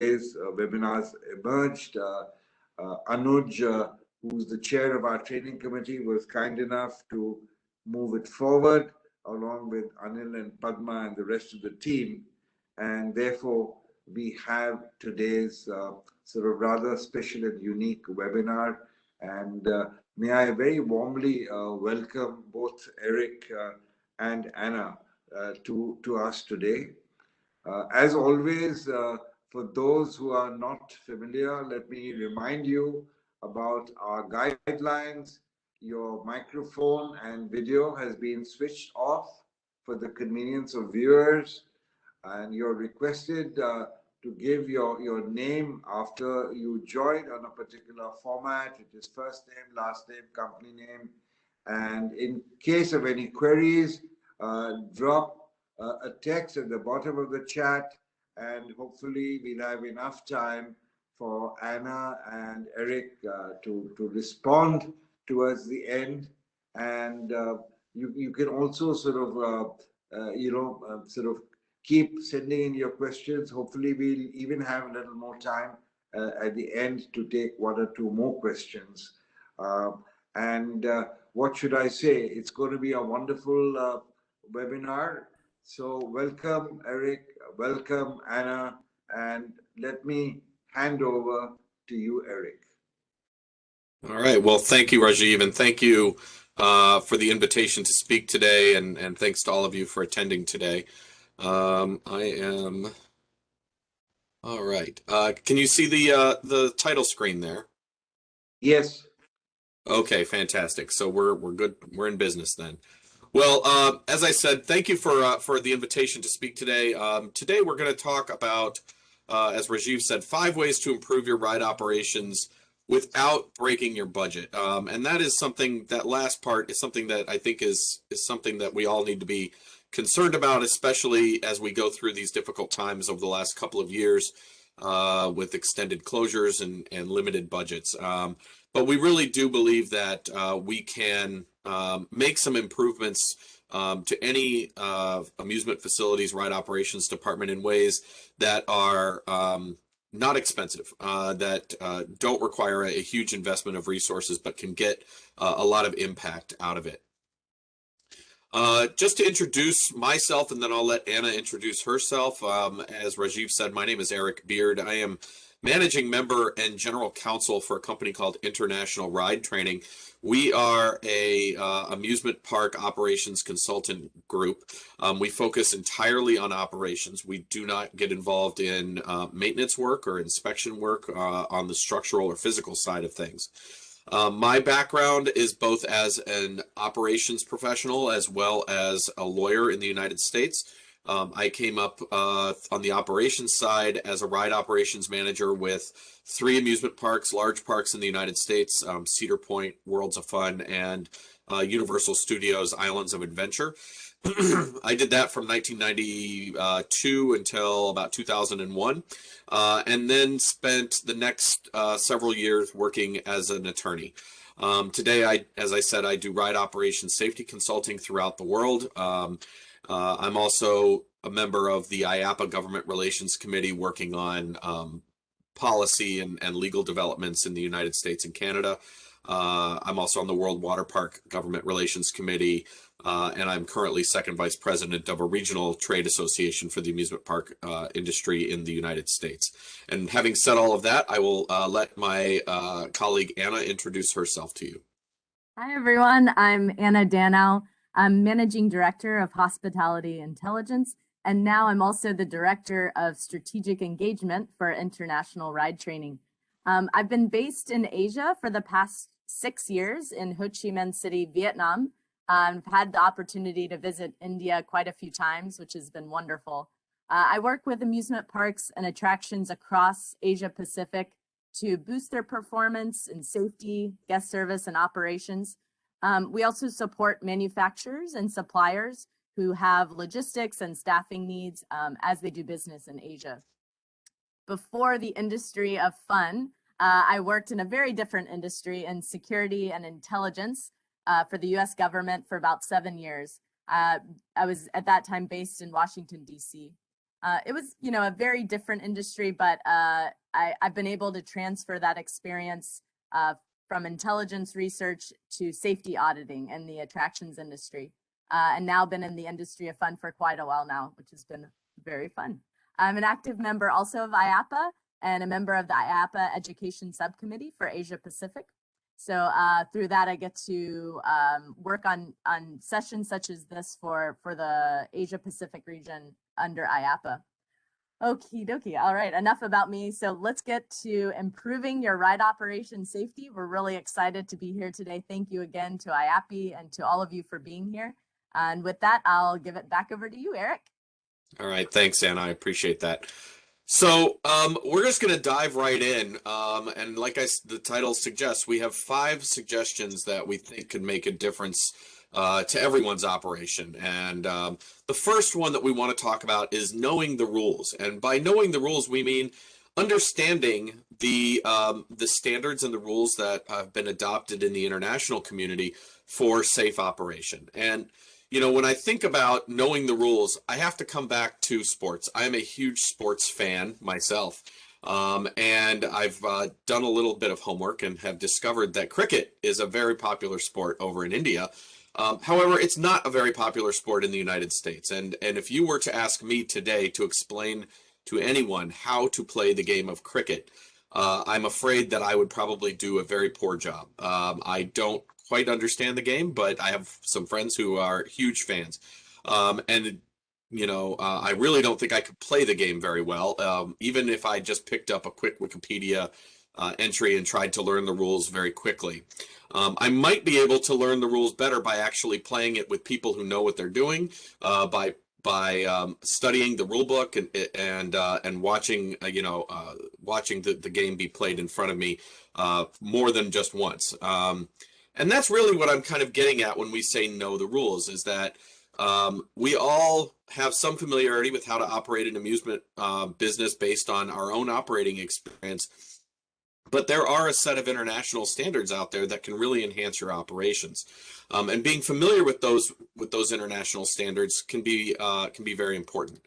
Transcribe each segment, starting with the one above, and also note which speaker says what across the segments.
Speaker 1: webinars emerged. Anuj, who's the chair of our training committee, was kind enough to move it forward along with Anil and Padma and the rest of the team. And therefore, we have today's sort of rather special and unique webinar. And may I very warmly welcome both Erik and Anna to us today. As always, for those who are not familiar, let me remind you about our guidelines. Your microphone and video has been switched off for the convenience of viewers, and you're requested to give your name after you join on a particular format. It is first name, last name, company name. And in case of any queries, drop a text at the bottom of the chat, and hopefully we'll have enough time for Anna and Erik to respond towards the end. And you can also sort of sort of keep sending in your questions. Hopefully we'll even have a little more time at the end to take one or two more questions. And what should I say? It's going to be a wonderful webinar. So welcome, Erik, welcome, Anna, and let me hand over to you, Erik.
Speaker 2: All right. Well, thank you, Rajiv, and thank you for the invitation to speak today, and thanks to all of you for attending today. All right. Can you see the title screen there?
Speaker 1: Yes.
Speaker 2: Okay, fantastic. So we're good. We're in business then. Well, as I said, thank you for the invitation to speak today. Today we're going to talk about, as Rajiv said, 5 ways to improve your ride operations without breaking your budget. And that is something, that last part is something that I think is something that we all need to be concerned about, especially as we go through these difficult times over the last couple of years with extended closures and limited budgets. But we really do believe that we can make some improvements to any amusement facilities ride operations department in ways that are not expensive, that don't require a huge investment of resources, but can get a lot of impact out of it. Just to introduce myself, and then I'll let Anna introduce herself. As Rajiv said, my name is Erik Beard. I am managing member and general counsel for a company called International Ride Training. We are a amusement park operations consultant group. We focus entirely on operations. We do not get involved in maintenance work or inspection work on the structural or physical side of things. My background is both as an operations professional as well as a lawyer in the United States. I came up on the operations side as a ride operations manager with 3 amusement parks, large parks in the United States, Cedar Point, Worlds of Fun, and Universal Studios Islands of Adventure. I did that from 1992 until about 2001, and then spent the next several years working as an attorney. Today, as I said, I do ride operations safety consulting throughout the world. I'm also a member of the IAAPI Government Relations Committee working on policy and legal developments in the United States and Canada. I'm also on the World Water Park Government Relations Committee, and I'm currently second vice president of a regional trade association for the amusement park industry in the United States. And having said all of that, I will let my colleague Anna introduce herself to you.
Speaker 3: Hi, everyone. I'm Anna Danau. I'm Managing Director of Hospitality Intelligence, and now I'm also the Director of Strategic Engagement for International Ride Training. I've been based in Asia for the past 6 years in Ho Chi Minh City, Vietnam. I've had the opportunity to visit India quite a few times, which has been wonderful. I work with amusement parks and attractions across Asia Pacific to boost their performance in safety, guest service, and operations. We also support manufacturers and suppliers who have logistics and staffing needs as they do business in Asia. Before the industry of fun, I worked in a very different industry in security and intelligence for the US government for about 7 years. I was at that time based in Washington, DC. It was, you know, a very different industry, but I've been able to transfer that experience from intelligence research to safety auditing in the attractions industry, and now been in the industry of fun for quite a while now, which has been very fun. I'm an active member also of IAAPA and a member of the IAAPA Education Subcommittee for Asia Pacific. So through that, I get to work on sessions such as this for the Asia Pacific region under IAAPA. Okie dokie. All right, enough about me. So let's get to improving your ride operation safety. We're really excited to be here today. Thank you again to IAAPI and to all of you for being here. And with that, I'll give it back over to you, Erik.
Speaker 2: All right, thanks, Anna. I appreciate that. So we're just going to dive right in. And like the title suggests, we have 5 suggestions that we think could make a difference to everyone's operation. And the first one that we want to talk about is knowing the rules. And by knowing the rules, we mean understanding the standards and the rules that have been adopted in the international community for safe operation. And you know, when I think about knowing the rules, I have to come back to sports. I am a huge sports fan myself. And I've done a little bit of homework and have discovered that cricket is a very popular sport over in India. However, it's not a very popular sport in the United States. And if you were to ask me today to explain to anyone how to play the game of cricket, I'm afraid that I would probably do a very poor job. I don't quite understand the game, but I have some friends who are huge fans. And, you know, I really don't think I could play the game very well, even if I just picked up a quick Wikipedia entry and tried to learn the rules very quickly. I might be able to learn the rules better by actually playing it with people who know what they're doing, by studying the rule book and watching, watching the game be played in front of me more than just once. And that's really what I'm kind of getting at when we say know the rules, is that we all have some familiarity with how to operate an amusement business based on our own operating experience. But there are a set of international standards out there that can really enhance your operations. And being familiar with those international standards can be very important.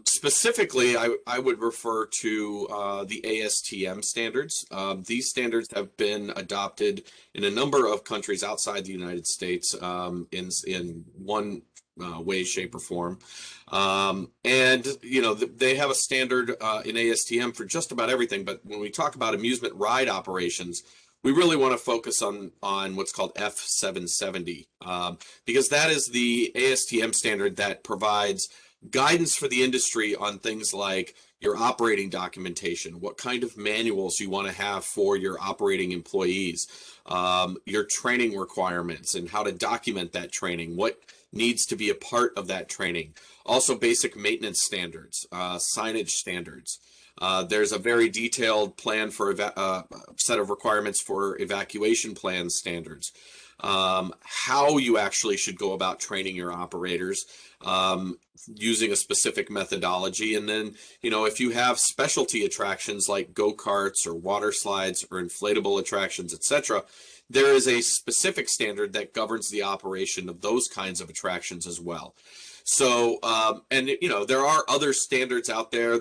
Speaker 2: Specifically, I would refer to the ASTM standards. These standards have been adopted in a number of countries outside the United States in one way, shape, or form. And, you know, they have a standard in ASTM for just about everything. But when we talk about amusement ride operations, we really want to focus on what's called F770, because that is the ASTM standard that provides guidance for the industry on things like your operating documentation, what kind of manuals you want to have for your operating employees, your training requirements and how to document that training, what needs to be a part of that training. Also basic maintenance standards, signage standards. There's a very detailed plan for set of requirements for evacuation plan standards. How you actually should go about training your operators using a specific methodology. And then, you know, if you have specialty attractions like go-karts or water slides or inflatable attractions, etc., there is a specific standard that governs the operation of those kinds of attractions as well. So, and you know, there are other standards out there.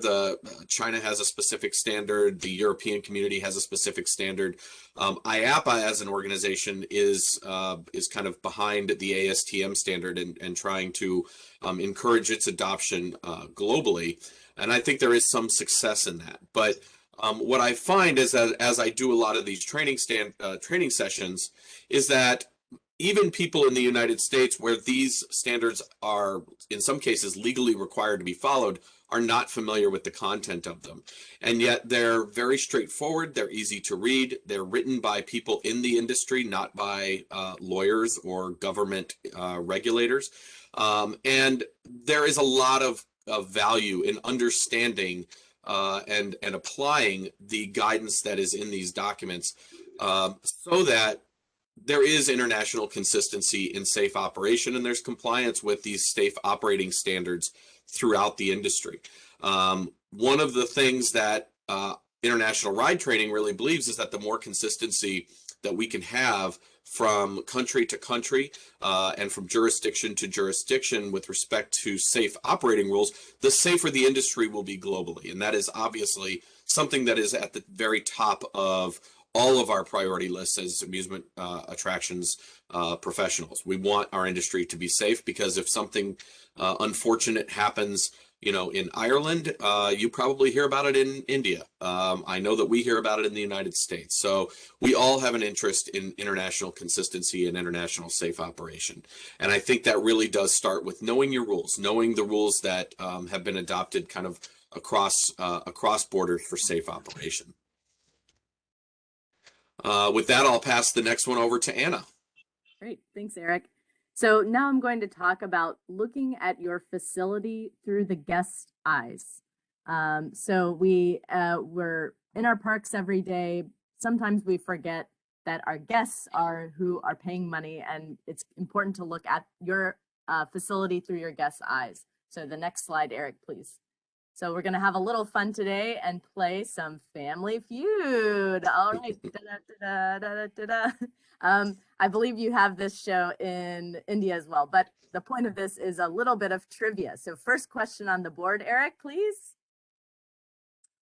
Speaker 2: China has a specific standard. The European community has a specific standard. IAAPA as an organization is kind of behind the ASTM standard and trying to encourage its adoption globally. And I think there is some success in that. But what I find is that as I do a lot of these training sessions, is that even people in the United States where these standards are in some cases legally required to be followed are not familiar with the content of them. And yet they're very straightforward, they're easy to read, they're written by people in the industry, not by lawyers or government regulators. And there is a lot of value in understanding and applying the guidance that is in these documents so that there is international consistency in safe operation and there's compliance with these safe operating standards throughout the industry. One of the things that international ride training really believes is that the more consistency that we can have from country to country and from jurisdiction to jurisdiction with respect to safe operating rules, the safer the industry will be globally. And that is obviously something that is at the very top of all of our priority lists as amusement attractions professionals. We want our industry to be safe, because if something unfortunate happens, you know, in Ireland, you probably hear about it in India. I know that we hear about it in the United States. So we all have an interest in international consistency and international safe operation. And I think that really does start with knowing your rules, knowing the rules that have been adopted kind of across borders for safe operation. With that, I'll pass the next one over to Anna.
Speaker 3: Great, thanks, Eric. So now I'm going to talk about looking at your facility through the guest's eyes. So we're in our parks every day. Sometimes we forget that our guests are who are paying money, and it's important to look at your facility through your guest's eyes. So the next slide, Eric, please. So we're gonna have a little fun today and play some Family Feud. All right. I believe you have this show in India as well, but the point of this is a little bit of trivia. So first question on the board, Eric, please.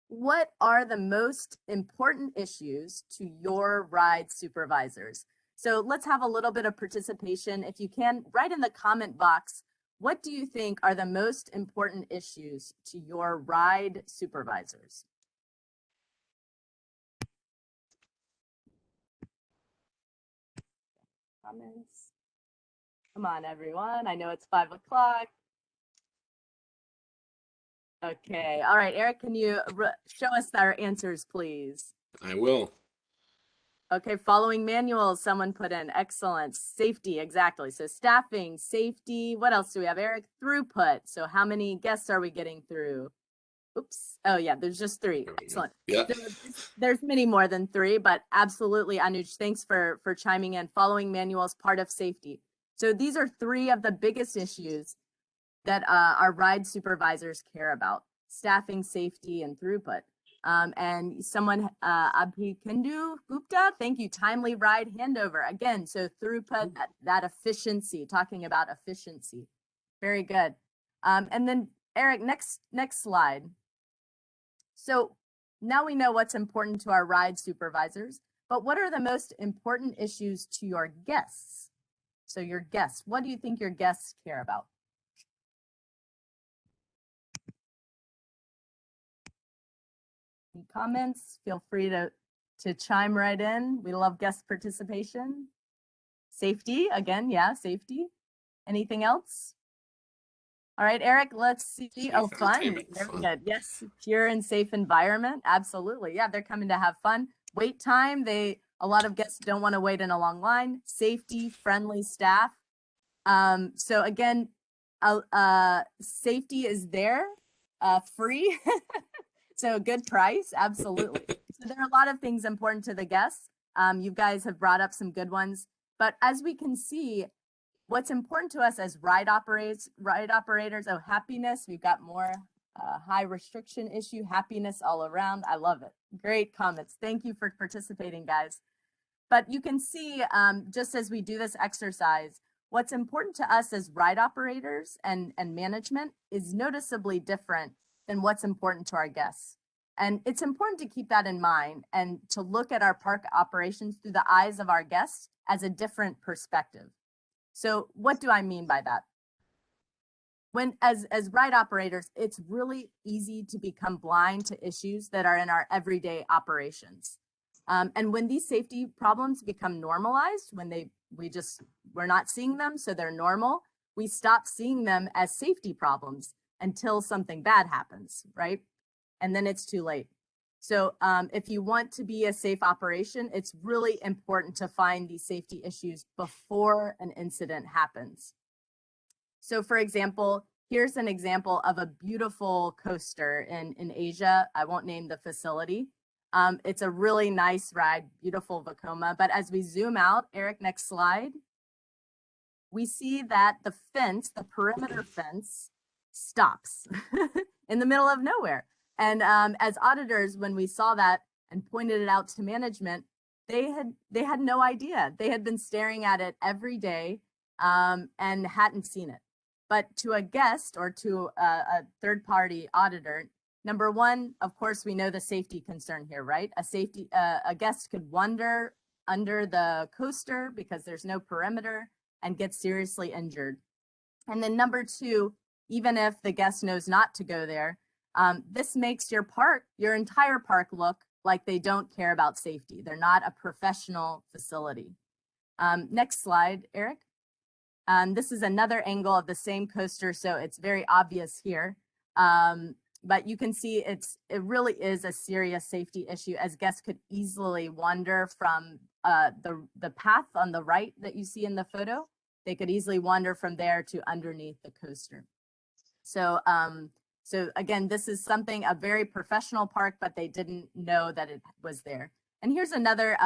Speaker 3: What are the most important issues to your ride supervisors? So let's have a little bit of participation. If you can, write in the comment box, what do you think are the most important issues to your ride supervisors? Comments? Come on, everyone. I know it's 5 o'clock. Okay. All right, Eric, can you show us our answers, please?
Speaker 2: I will.
Speaker 3: Okay, following manuals, someone put in. Excellent. Safety, exactly. So staffing, safety. What else do we have, Eric? Throughput. So how many guests are we getting through? Oops. Oh, yeah, there's just 3. Excellent.
Speaker 2: Yeah.
Speaker 3: There's many more than 3, but absolutely, Anuj, thanks for chiming in. Following manuals, part of safety. So these are 3 of the biggest issues that our ride supervisors care about: staffing, safety, and throughput. And someone, Abhikandu Gupta, thank you, timely ride handover. Again, so throughput, that efficiency, talking about efficiency. Very good. And then Eric, next slide. So now we know what's important to our ride supervisors, but what are the most important issues to your guests? So your guests, what do you think your guests care about? Any comments? Feel free to chime right in. We love guest participation. Safety, again, yeah, safety. Anything else? All right, Eric, let's see. Oh, fun. Very good. Yes, pure and safe environment. Absolutely. Yeah, they're coming to have fun. Wait time. A lot of guests don't want to wait in a long line. Safety, friendly staff. So again, safety is there, free. So good price, absolutely. So there are a lot of things important to the guests. You guys have brought up some good ones, but as we can see, what's important to us as ride operators, oh, happiness, we've got more high restriction issue, happiness all around. I love it. Great comments. Thank you for participating, guys. But you can see, just as we do this exercise, what's important to us as ride operators and management is noticeably different than what's important to our guests. And it's important to keep that in mind and to look at our park operations through the eyes of our guests as a different perspective. So what do I mean by that? When as ride operators, it's really easy to become blind to issues that are in our everyday operations. And when these safety problems become normalized, when we're not seeing them, so they're normal, we stop seeing them as safety problems until something bad happens, right? And then it's too late. So if you want to be a safe operation, it's really important to find these safety issues before an incident happens. So for example, here's an example of a beautiful coaster in Asia. I won't name the facility. It's a really nice ride, beautiful Vekoma. But as we zoom out, Eric, next slide, we see that the fence, the perimeter fence, stops in the middle of nowhere. And as auditors, when we saw that and pointed it out to management, they had no idea. They had been staring at it every day and hadn't seen it. But to a guest or to a third-party auditor, number one, of course, we know the safety concern here, right? A guest could wander under the coaster because there's no perimeter and get seriously injured. And then number two, even if the guest knows not to go there, this makes your entire park look like they don't care about safety. They're not a professional facility. Next slide, Eric. This is another angle of the same coaster, so it's very obvious here. But you can see it really is a serious safety issue, as guests could easily wander from the path on the right that you see in the photo. They could easily wander from there to underneath the coaster. So, so again, this is a very professional park, but they didn't know that it was there. And here's another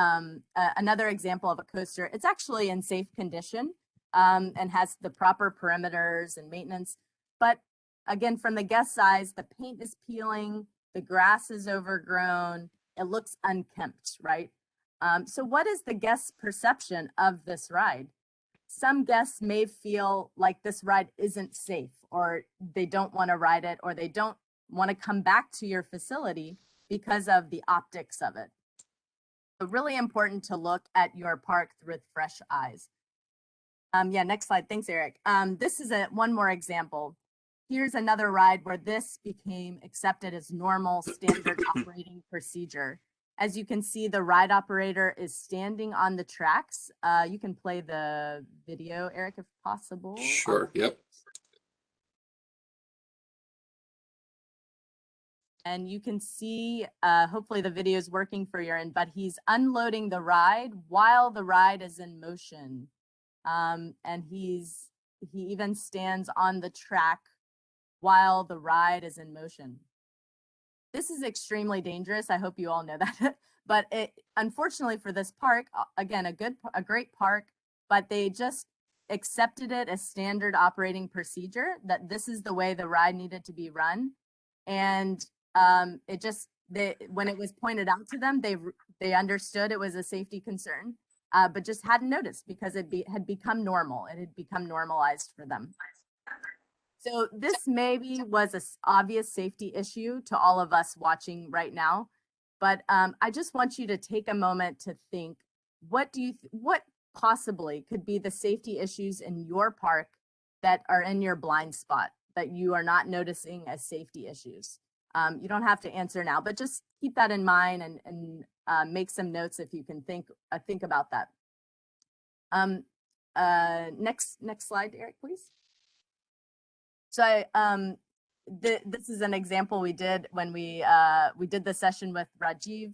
Speaker 3: example of a coaster. It's actually in safe condition and has the proper perimeters and maintenance. But again, from the guest size, the paint is peeling, the grass is overgrown, it looks unkempt, right? So what is the guest's perception of this ride? Some guests may feel like this ride isn't safe, or they don't want to ride it, or they don't want to come back to your facility because of the optics of it. So really important to look at your park with fresh eyes. Yeah, next slide. Thanks, Eric. This is one more example. Here's another ride where this became accepted as normal standard operating procedure. As you can see, the ride operator is standing on the tracks. You can play the video, Eric, if possible.
Speaker 2: Sure, yep.
Speaker 3: And you can see, hopefully the video is working for your end, but he's unloading the ride while the ride is in motion. And he even stands on the track while the ride is in motion. This is extremely dangerous. I hope you all know that. But unfortunately for this park, again, a great park, but they just accepted it as standard operating procedure, that this is the way the ride needed to be run. And when it was pointed out to them, they understood it was a safety concern, but just hadn't noticed because it had become normal. It had become normalized for them. So this maybe was an obvious safety issue to all of us watching right now, but I just want you to take a moment to think, what possibly could be the safety issues in your park that are in your blind spot that you are not noticing as safety issues? You don't have to answer now, but just keep that in mind and make some notes if you can think about that. Next slide, Eric, please. So this is an example we did when we did the session with Rajiv.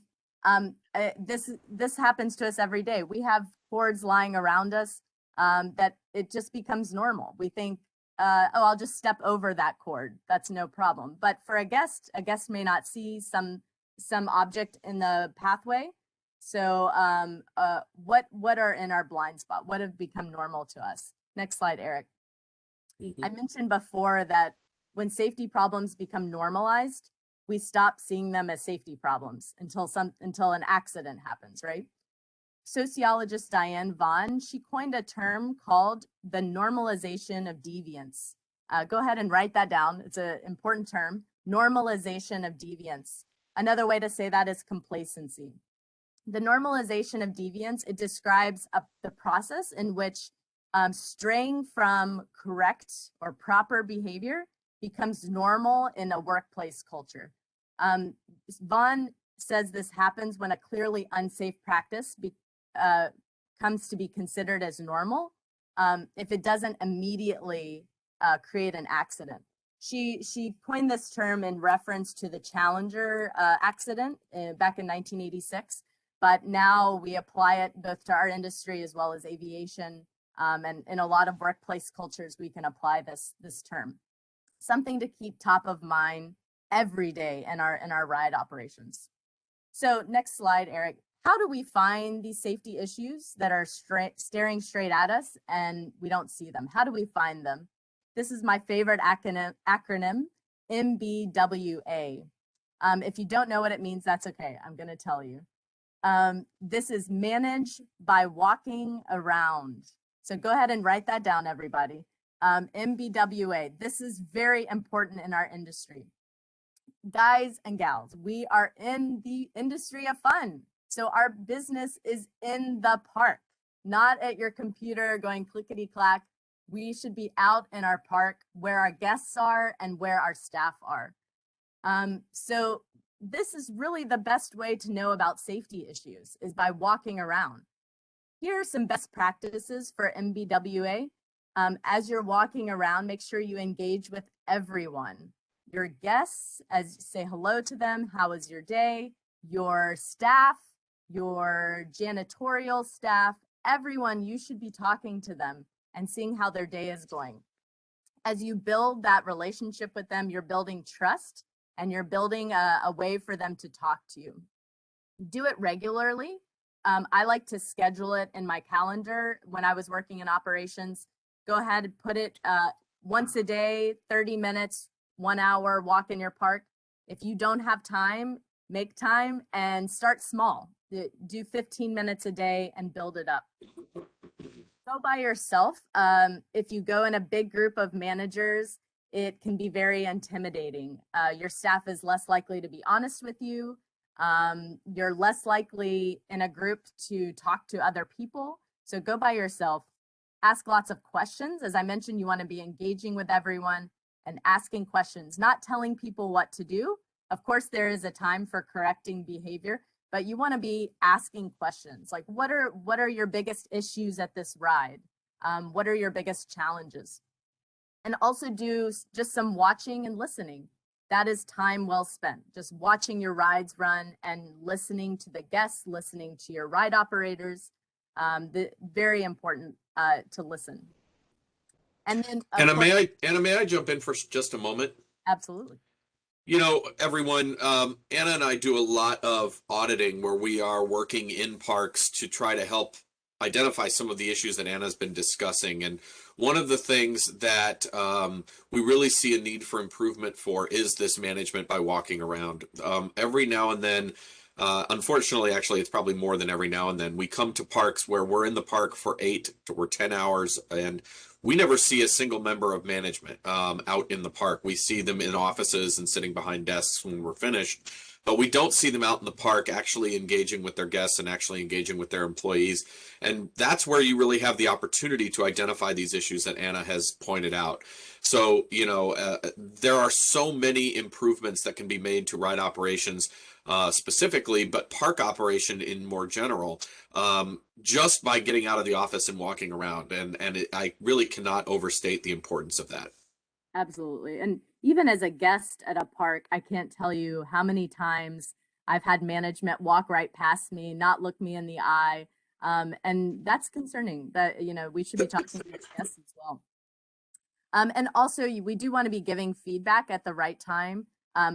Speaker 3: This happens to us every day. We have cords lying around us that it just becomes normal. We think, oh, I'll just step over that cord. That's no problem. But for a guest may not see some object in the pathway. So what are in our blind spot? What have become normal to us? Next slide, Eric. I mentioned before that when safety problems become normalized, we stop seeing them as safety problems until an accident happens, right? Sociologist Diane Vaughn, she coined a term called the normalization of deviance. Go ahead and write that down. It's an important term, normalization of deviance. Another way to say that is complacency. The normalization of deviance, it describes the process in which straying from correct or proper behavior becomes normal in a workplace culture. Vaughn says this happens when a clearly unsafe practice comes to be considered as normal if it doesn't immediately create an accident. She coined this term in reference to the Challenger accident back in 1986, but now we apply it both to our industry as well as aviation. And in a lot of workplace cultures, we can apply this term. Something to keep top of mind every day in our ride operations. So next slide, Eric. How do we find these safety issues that are staring straight at us and we don't see them? How do we find them? This is my favorite acronym, MBWA. If you don't know what it means, that's okay. I'm going to tell you. This is manage by walking around. So go ahead and write that down, everybody. MBWA, this is very important in our industry. Guys and gals, we are in the industry of fun. So our business is in the park, not at your computer going clickety clack. We should be out in our park where our guests are and where our staff are. So this is really the best way to know about safety issues is by walking around. Here are some best practices for MBWA. As you're walking around, make sure you engage with everyone. Your guests, as say hello to them, how was your day? Your staff, your janitorial staff, everyone, you should be talking to them and seeing how their day is going. As you build that relationship with them, you're building trust and you're building a way for them to talk to you. Do it regularly. I like to schedule it in my calendar when I was working in operations. Go ahead and put it once a day, 30 minutes, 1 hour, walk in your park. If you don't have time, make time and start small. Do 15 minutes a day and build it up. Go by yourself. If you go in a big group of managers, it can be very intimidating. Your staff is less likely to be honest with you. You're less likely in a group to talk to other people. So go by yourself. Ask lots of questions. As I mentioned, you want to be engaging with everyone and asking questions, not telling people what to do. Of course, there is a time for correcting behavior, but you want to be asking questions like, what are your biggest issues at this ride? What are your biggest challenges? And also do just some watching and listening. That is time well spent, just watching your rides run and listening to the guests, listening to your ride operators. Very important to listen. And then
Speaker 2: Anna, may I jump in for just a moment?
Speaker 3: Absolutely.
Speaker 2: You know, everyone, Anna and I do a lot of auditing where we are working in parks to try to help identify some of the issues that Anna's been discussing. And one of the things that we really see a need for improvement for is this management by walking around. Every now and then, unfortunately, actually, it's probably more than every now and then, we come to parks where we're in the park for 8 or 10 hours and we never see a single member of management out in the park. We see them in offices and sitting behind desks when we're finished, but we don't see them out in the park actually engaging with their guests and actually engaging with their employees. And that's where you really have the opportunity to identify these issues that Anna has pointed out. So, you know, there are so many improvements that can be made to ride operations specifically, but park operation in more general, just by getting out of the office and walking around. And I really cannot overstate the importance of that.
Speaker 3: Absolutely. And even as a guest at a park, I can't tell you how many times I've had management walk right past me, not look me in the eye. And that's concerning. That, you know, we should be talking to guests as well. And also, we do want to be giving feedback at the right time,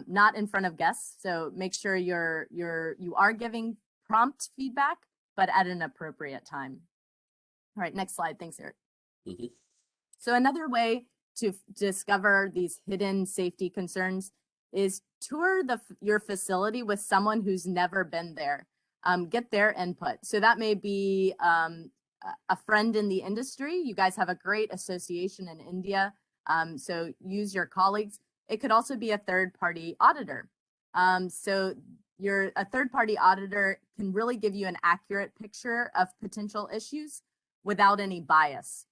Speaker 3: not in front of guests. So make sure you are giving prompt feedback, but at an appropriate time. All right, next slide. Thanks, Eric. Mm-hmm. So another way to discover these hidden safety concerns is tour your facility with someone who's never been there. Get their input. So that may be a friend in the industry. You guys have a great association in India, so use your colleagues. It could also be a third-party auditor. So a third-party auditor can really give you an accurate picture of potential issues without any bias.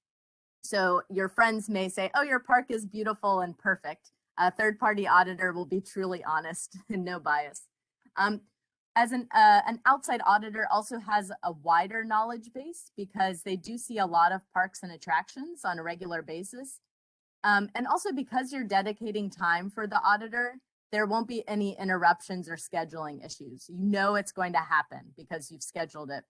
Speaker 3: So your friends may say, oh, your park is beautiful and perfect. A third-party auditor will be truly honest and no bias. As an outside auditor also has a wider knowledge base because they do see a lot of parks and attractions on a regular basis. And also because you're dedicating time for the auditor, there won't be any interruptions or scheduling issues. You know it's going to happen because you've scheduled it.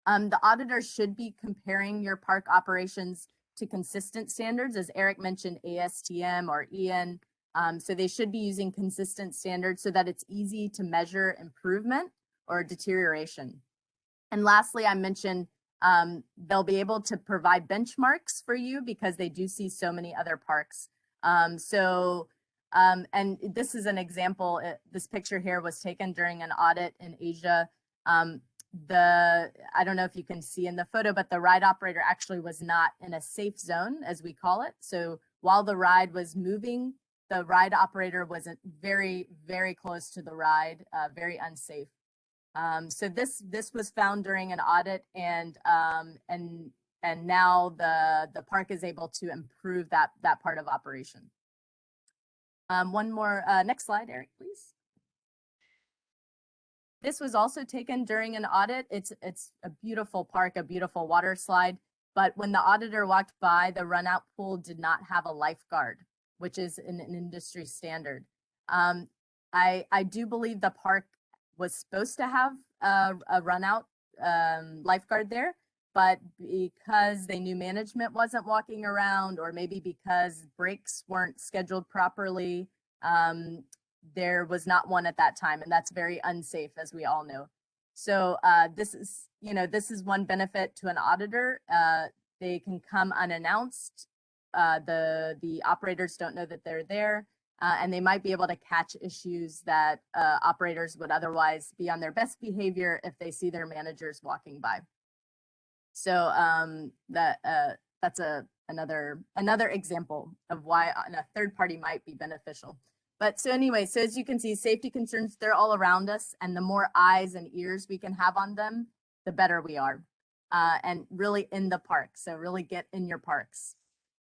Speaker 3: The auditor should be comparing your park operations to consistent standards, as Eric mentioned, ASTM or EN. So they should be using consistent standards so that it's easy to measure improvement or deterioration. And lastly, I mentioned they'll be able to provide benchmarks for you because they do see so many other parks. And this is an example. This picture here was taken during an audit in Asia. I don't know if you can see in the photo, but the ride operator actually was not in a safe zone, as we call it. So while the ride was moving, the ride operator wasn't very, very close to the ride, very unsafe. So this was found during an audit, and now the park is able to improve that part of operation. One more, next slide, Eric, please. This was also taken during an audit. It's a beautiful park, a beautiful water slide, but when the auditor walked by, the run out pool did not have a lifeguard, which is an industry standard. I do believe the park was supposed to have a run out lifeguard there, but because they knew management wasn't walking around, or maybe because breaks weren't scheduled properly, there was not one at that time, and that's very unsafe, as we all know. So this is one benefit to an auditor. They can come unannounced. The operators don't know that they're there, and they might be able to catch issues that operators would otherwise be on their best behavior if they see their managers walking by. So that's another example of why a third party might be beneficial. But so anyway, so as you can see, safety concerns, they're all around us, and the more eyes and ears we can have on them, the better we are. And really in the park, so really get in your parks.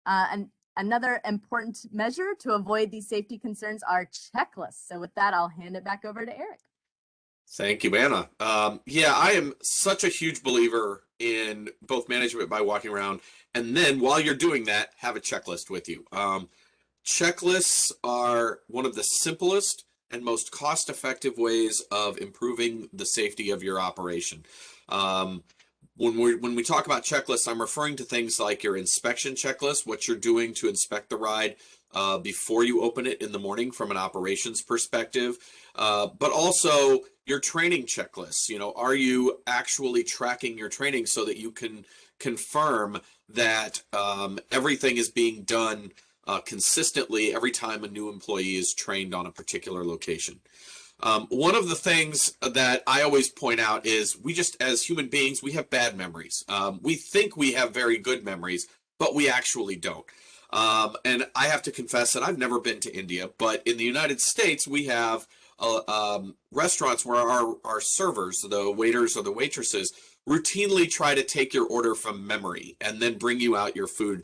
Speaker 3: And another important measure to avoid these safety concerns are checklists. So with that, I'll hand it back over to Eric.
Speaker 2: Thank you, Anna. Yeah, I am such a huge believer in both management by walking around, and then while you're doing that, have a checklist with you. Checklists are one of the simplest and most cost-effective ways of improving the safety of your operation. When we talk about checklists, I'm referring to things like your inspection checklist, what you're doing to inspect the ride before you open it in the morning from an operations perspective, but also your training checklists. Are you actually tracking your training so that you can confirm that everything is being done consistently every time a new employee is trained on a particular location? One of the things that I always point out is we just, as human beings, we have bad memories. We think we have very good memories, but we actually don't. And I have to confess that I've never been to India, but in the United States, we have restaurants where our servers, the waiters or the waitresses, routinely try to take your order from memory and then bring you out your food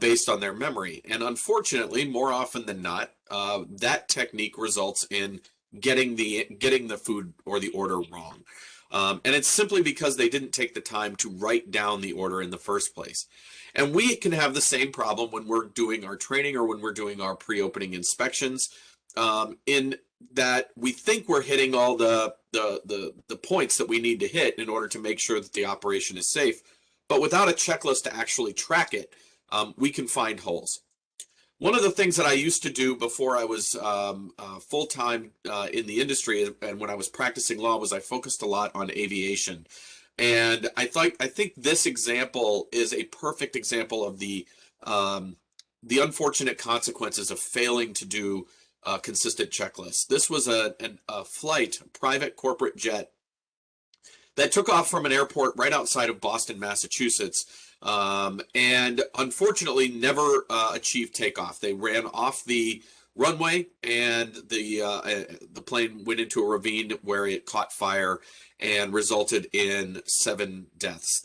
Speaker 2: based on their memory. And unfortunately, more often than not, that technique results in getting the food or the order wrong. And it's simply because they didn't take the time to write down the order in the first place. And we can have the same problem when we're doing our training or when we're doing our pre-opening inspections, in that we think we're hitting all the points that we need to hit in order to make sure that the operation is safe. But without a checklist to actually track it, we can find holes. One of the things that I used to do before I was full-time in the industry and when I was practicing law was I focused a lot on aviation. And I think this example is a perfect example of the unfortunate consequences of failing to do consistent checklists. This was a flight, a private corporate jet that took off from an airport right outside of Boston, Massachusetts, and unfortunately never achieved takeoff. They ran off the runway, and the plane went into a ravine where it caught fire and resulted in 7 deaths.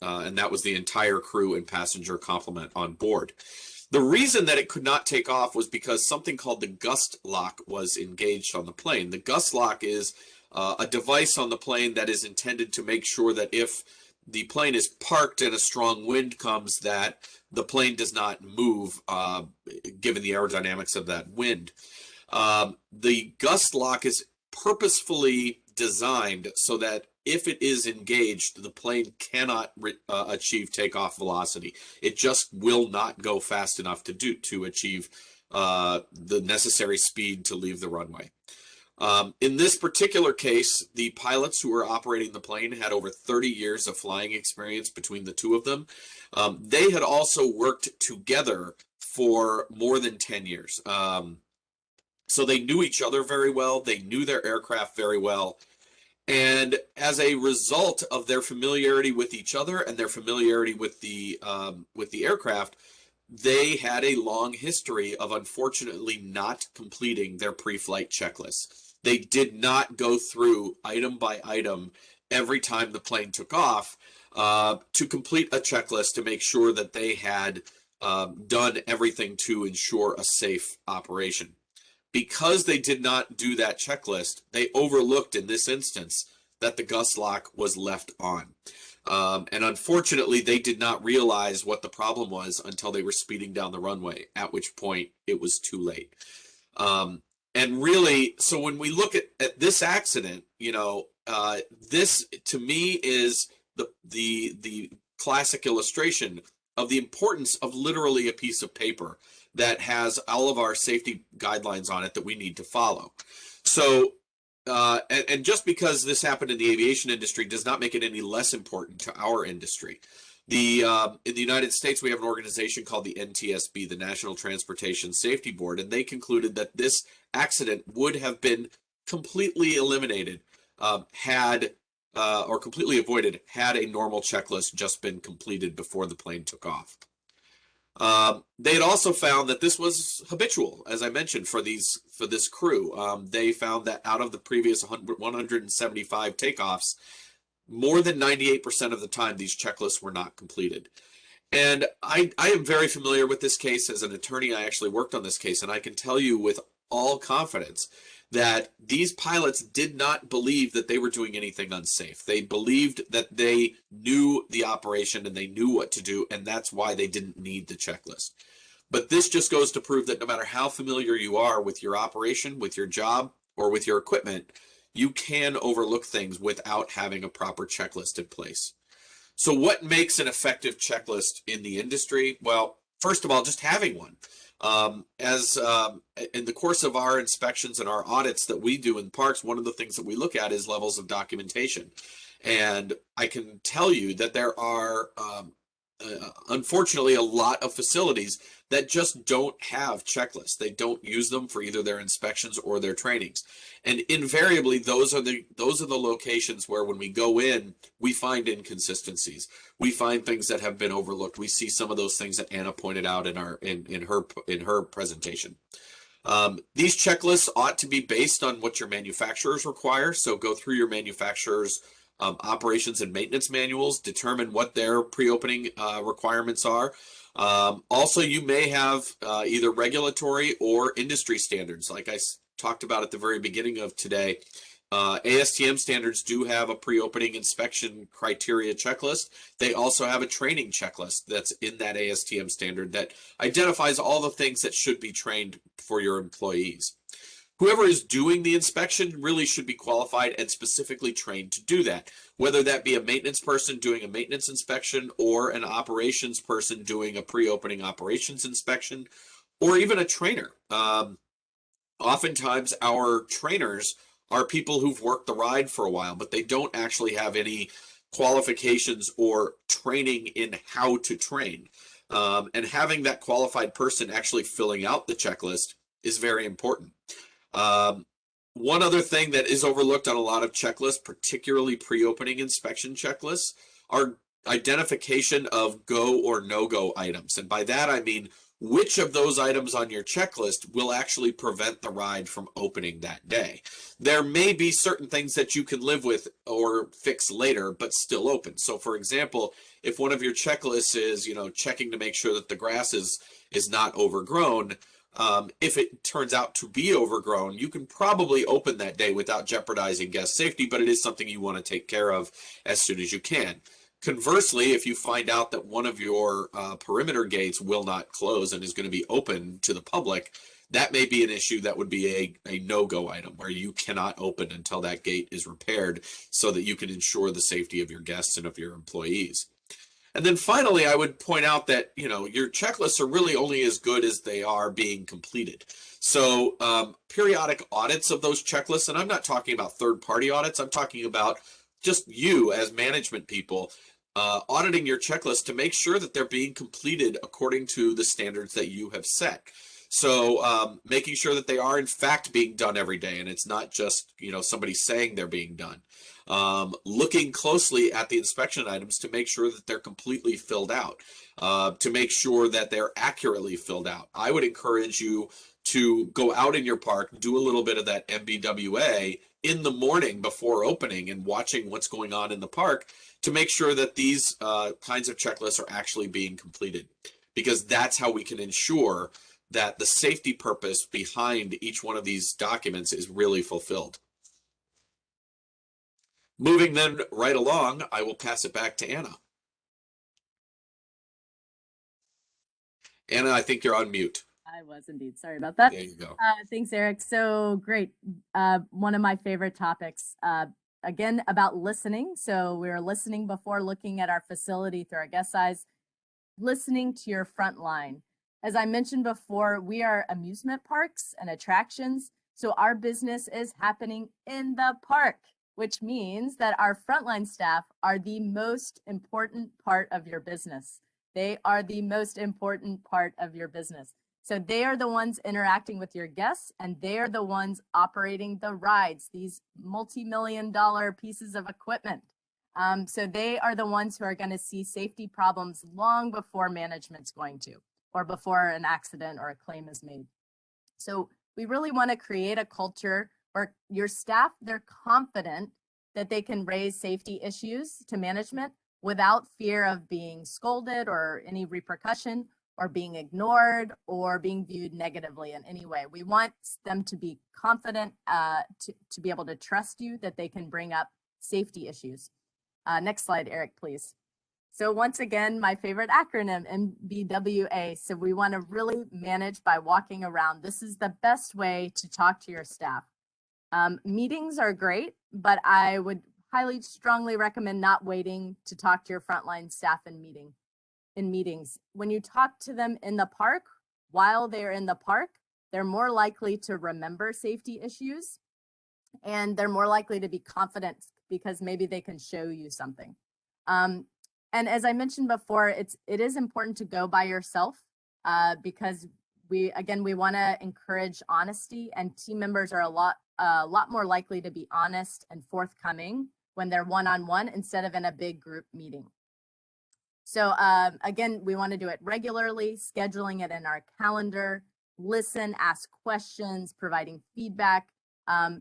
Speaker 2: And that was the entire crew and passenger complement on board. The reason that it could not take off was because something called the gust lock was engaged on the plane. The gust lock is a device on the plane that is intended to make sure that if the plane is parked and a strong wind comes, that the plane does not move given the aerodynamics of that wind. The gust lock is purposefully designed so that if it is engaged, the plane cannot achieve takeoff velocity. It just will not go fast enough to achieve the necessary speed to leave the runway. In this particular case, the pilots who were operating the plane had over 30 years of flying experience between the two of them. They had also worked together for more than 10 years. So they knew each other very well. They knew their aircraft very well. And as a result of their familiarity with each other and their familiarity with the aircraft, they had a long history of unfortunately not completing their pre-flight checklists. They did not go through item by item every time the plane took off to complete a checklist to make sure that they had done everything to ensure a safe operation. Because they did not do that checklist, they overlooked in this instance that the gust lock was left on. And unfortunately, they did not realize what the problem was until they were speeding down the runway, at which point it was too late. And really, so when we look at this accident, this to me is the classic illustration of the importance of literally a piece of paper that has all of our safety guidelines on it that we need to follow. So, and just because this happened in the aviation industry does not make it any less important to our industry. In the United States, we have an organization called the NTSB, the National Transportation Safety Board, and they concluded that this accident would have been completely eliminated or completely avoided had a normal checklist just been completed before the plane took off. They had also found that this was habitual, as I mentioned, for this crew. They found that out of the previous 175 takeoffs, more than 98% of the time, these checklists were not completed. And I am very familiar with this case. As an attorney, I actually worked on this case, and I can tell you with all confidence that these pilots did not believe that they were doing anything unsafe. They believed that they knew the operation and they knew what to do, and that's why they didn't need the checklist. But this just goes to prove that no matter how familiar you are with your operation, with your job, or with your equipment, you can overlook things without having a proper checklist in place. So what makes an effective checklist in the industry? Well, first of all, just having one. In the course of our inspections and our audits that we do in parks, one of the things that we look at is levels of documentation. And I can tell you that there are, unfortunately, a lot of facilities that just don't have checklists. They don't use them for either their inspections or their trainings. And invariably, those are the locations where when we go in, we find inconsistencies. We find things that have been overlooked. We see some of those things that Anna pointed out in her presentation. These checklists ought to be based on what your manufacturers require. So go through your manufacturer's operations and maintenance manuals, determine what their pre-opening requirements are. Also, you may have either regulatory or industry standards. Like I talked about at the very beginning of today, ASTM standards do have a pre-opening inspection criteria checklist. They also have a training checklist that's in that ASTM standard that identifies all the things that should be trained for your employees. Whoever is doing the inspection really should be qualified and specifically trained to do that, whether that be a maintenance person doing a maintenance inspection or an operations person doing a pre-opening operations inspection, or even a trainer. Oftentimes our trainers are people who've worked the ride for a while, but they don't actually have any qualifications or training in how to train. And having that qualified person actually filling out the checklist is very important. One other thing that is overlooked on a lot of checklists, particularly pre-opening inspection checklists, are identification of go or no-go items. And by that, I mean, which of those items on your checklist will actually prevent the ride from opening that day? There may be certain things that you can live with or fix later, but still open. So for example, if one of your checklists is, checking to make sure that the grass is not overgrown, if it turns out to be overgrown, you can probably open that day without jeopardizing guest safety, but it is something you want to take care of as soon as you can. Conversely, if you find out that one of your perimeter gates will not close and is going to be open to the public, that may be an issue that would be a no-go item where you cannot open until that gate is repaired so that you can ensure the safety of your guests and of your employees. And then finally, I would point out that, your checklists are really only as good as they are being completed. So periodic audits of those checklists, and I'm not talking about third-party audits, I'm talking about just you as management people auditing your checklist to make sure that they're being completed according to the standards that you have set. So making sure that they are in fact being done every day, and it's not just, you know, somebody saying they're being done. Looking closely at the inspection items to make sure that they're completely filled out, to make sure that they're accurately filled out. I would encourage you to go out in your park, do a little bit of that MBWA in the morning before opening and watching what's going on in the park to make sure that these kinds of checklists are actually being completed, because that's how we can ensure that the safety purpose behind each one of these documents is really fulfilled. Moving then right along, I will pass it back to Anna. Anna, I think you're on mute.
Speaker 3: I was indeed. Sorry about that.
Speaker 2: There you go.
Speaker 3: Thanks, Eric. So great. One of my favorite topics, again, about listening. So we were listening before looking at our facility through our guest size, listening to your front line. As I mentioned before, we are amusement parks and attractions. So our business is happening in the park, which means that our frontline staff are the most important part of your business. They are the most important part of your business. So they are the ones interacting with your guests, and they are the ones operating the rides, these multi-million-dollar pieces of equipment. So they are the ones who are going to see safety problems long before management's going to, or before an accident or a claim is made. So we really want to create a culture where your staff, they're confident that they can raise safety issues to management without fear of being scolded or any repercussion, or being ignored, or being viewed negatively in any way. We want them to be confident, to be able to trust you that they can bring up safety issues. Next slide, Eric, please. So once again, my favorite acronym, MBWA. So we want to really manage by walking around. This is the best way to talk to your staff. Meetings are great, but I would highly strongly recommend not waiting to talk to your frontline staff in meetings. When you talk to them in the park, while they're in the park, they're more likely to remember safety issues, and they're more likely to be confident because maybe they can show you something. And as I mentioned before, it is important to go by yourself because we want to encourage honesty, and team members are a lot more likely to be honest and forthcoming when they're one-on-one instead of in a big group meeting. So again, we want to do it regularly, scheduling it in our calendar, listen, ask questions, providing feedback.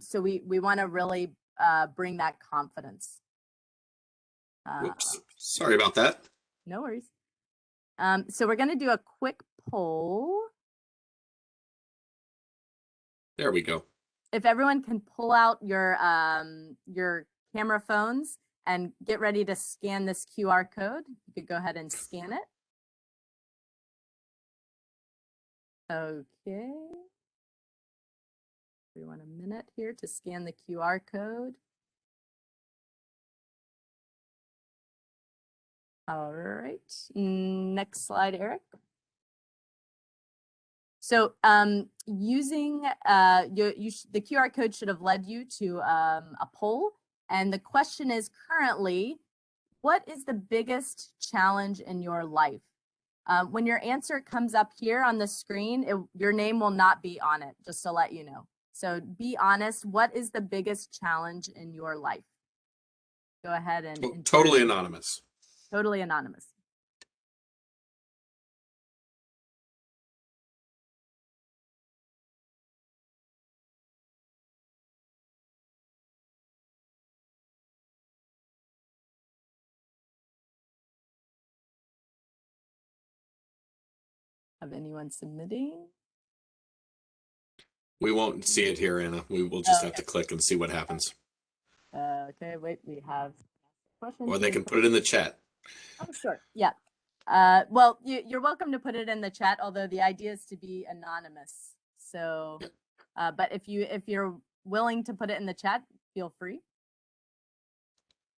Speaker 3: So we want to really bring that confidence.
Speaker 2: Whoops, sorry about that.
Speaker 3: No worries. So we're going to do a quick poll.
Speaker 2: There we go.
Speaker 3: If everyone can pull out your camera phones and get ready to scan this QR code, you could go ahead and scan it. Okay. We want a minute here to scan the QR code. All right, next slide, Eric. So using the QR code should have led you to a poll. And the question is currently, what is the biggest challenge in your life? When your answer comes up here on the screen, your name will not be on it, just to let you know. So be honest, what is the biggest challenge in your life? Go ahead and
Speaker 2: totally anonymous.
Speaker 3: Totally anonymous. Have anyone submitting?
Speaker 2: We won't see it here, Anna. We will just have to click and see what happens.
Speaker 3: Okay, wait, we have questions.
Speaker 2: Or they can put it in the chat.
Speaker 3: Oh, sure. Yeah. Well, you're welcome to put it in the chat, although the idea is to be anonymous. So, but if you're willing to put it in the chat, feel free.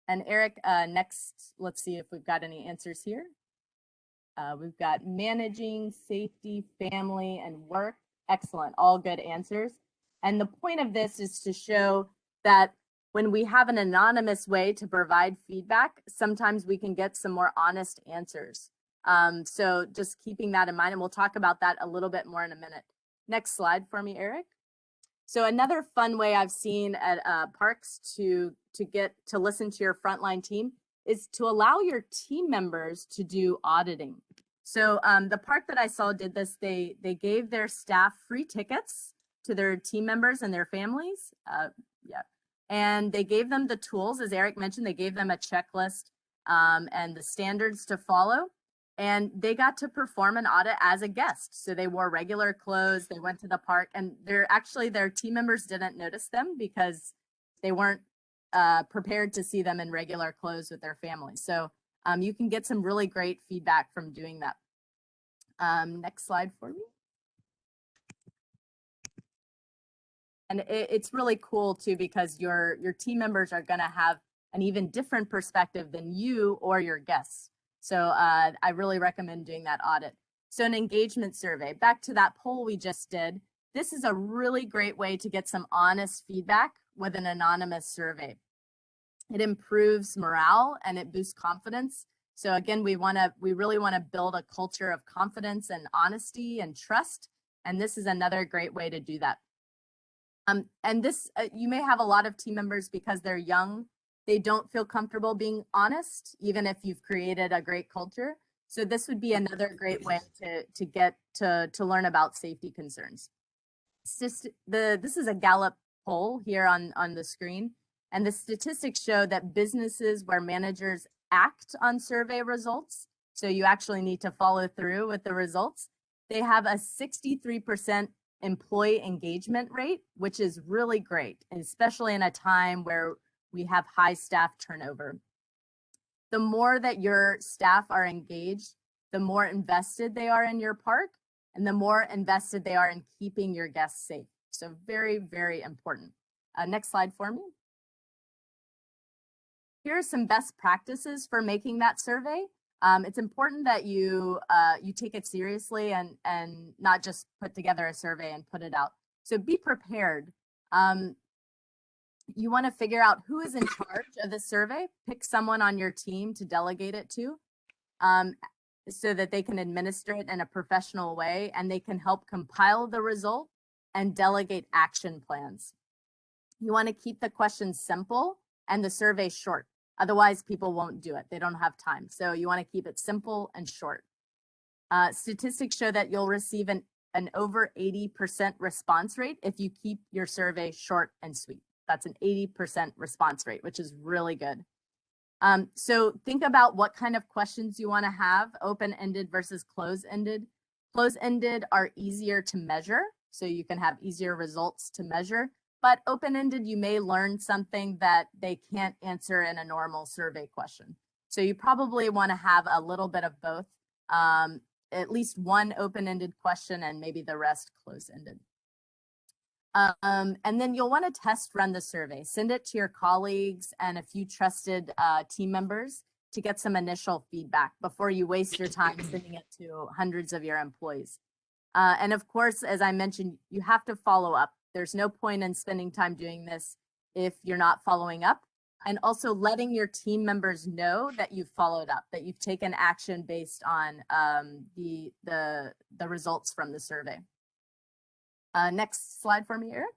Speaker 3: And Eric, next, let's see if we've got any answers here. We've got managing, safety, family, and work. Excellent, all good answers. And the point of this is to show that when we have an anonymous way to provide feedback, sometimes we can get some more honest answers. So just keeping that in mind, and we'll talk about that a little bit more in a minute. Next slide for me, Eric. So another fun way I've seen at parks to get to listen to your frontline team is to allow your team members to do auditing. So the park that I saw did this. They gave their staff free tickets to their team members and their families. And they gave them the tools, as Eric mentioned. They gave them a checklist and the standards to follow. And they got to perform an audit as a guest. So they wore regular clothes, they went to the park, and their team members didn't notice them because they weren't prepared to see them in regular clothes with their family. So you can get some really great feedback from doing that. Next slide for me. And it's really cool too, because your team members are gonna have an even different perspective than you or your guests. So I really recommend doing that audit. So an engagement survey, back to that poll we just did, this is a really great way to get some honest feedback with an anonymous survey. It improves morale and it boosts confidence. So again, we really wanna build a culture of confidence and honesty and trust. And this is another great way to do that. And this, you may have a lot of team members because they're young, they don't feel comfortable being honest, even if you've created a great culture. So this would be another great way to get to learn about safety concerns. This is a Gallup poll here on the screen, and the statistics show that businesses where managers act on survey results, so you actually need to follow through with the results, they have a 63% employee engagement rate, which is really great, and especially in a time where we have high staff turnover. The more that your staff are engaged, the more invested they are in your park, and the more invested they are in keeping your guests safe. So very, very important. Next slide for me. Here are some best practices for making that survey. It's important that you take it seriously and not just put together a survey and put it out. So be prepared. You want to figure out who is in charge of the survey. Pick someone on your team to delegate it to, so that they can administer it in a professional way and they can help compile the result and delegate action plans. You want to keep the questions simple and the survey short. Otherwise, people won't do it. They don't have time. So you want to keep it simple and short. Statistics show that you'll receive an over 80% response rate if you keep your survey short and sweet. That's an 80% response rate, which is really good. So think about what kind of questions you want to have, open-ended versus closed-ended. Closed-ended are easier to measure, so you can have easier results to measure. But open-ended, you may learn something that they can't answer in a normal survey question. So you probably want to have a little bit of both, at least one open-ended question and maybe the rest closed-ended. And then you'll want to test run the survey. Send it to your colleagues and a few trusted team members to get some initial feedback before you waste your time sending it to hundreds of your employees. And of course, as I mentioned, you have to follow up. There's no point in spending time doing this if you're not following up. And also letting your team members know that you've followed up, that you've taken action based on the results from the survey. Next slide for me, Eric.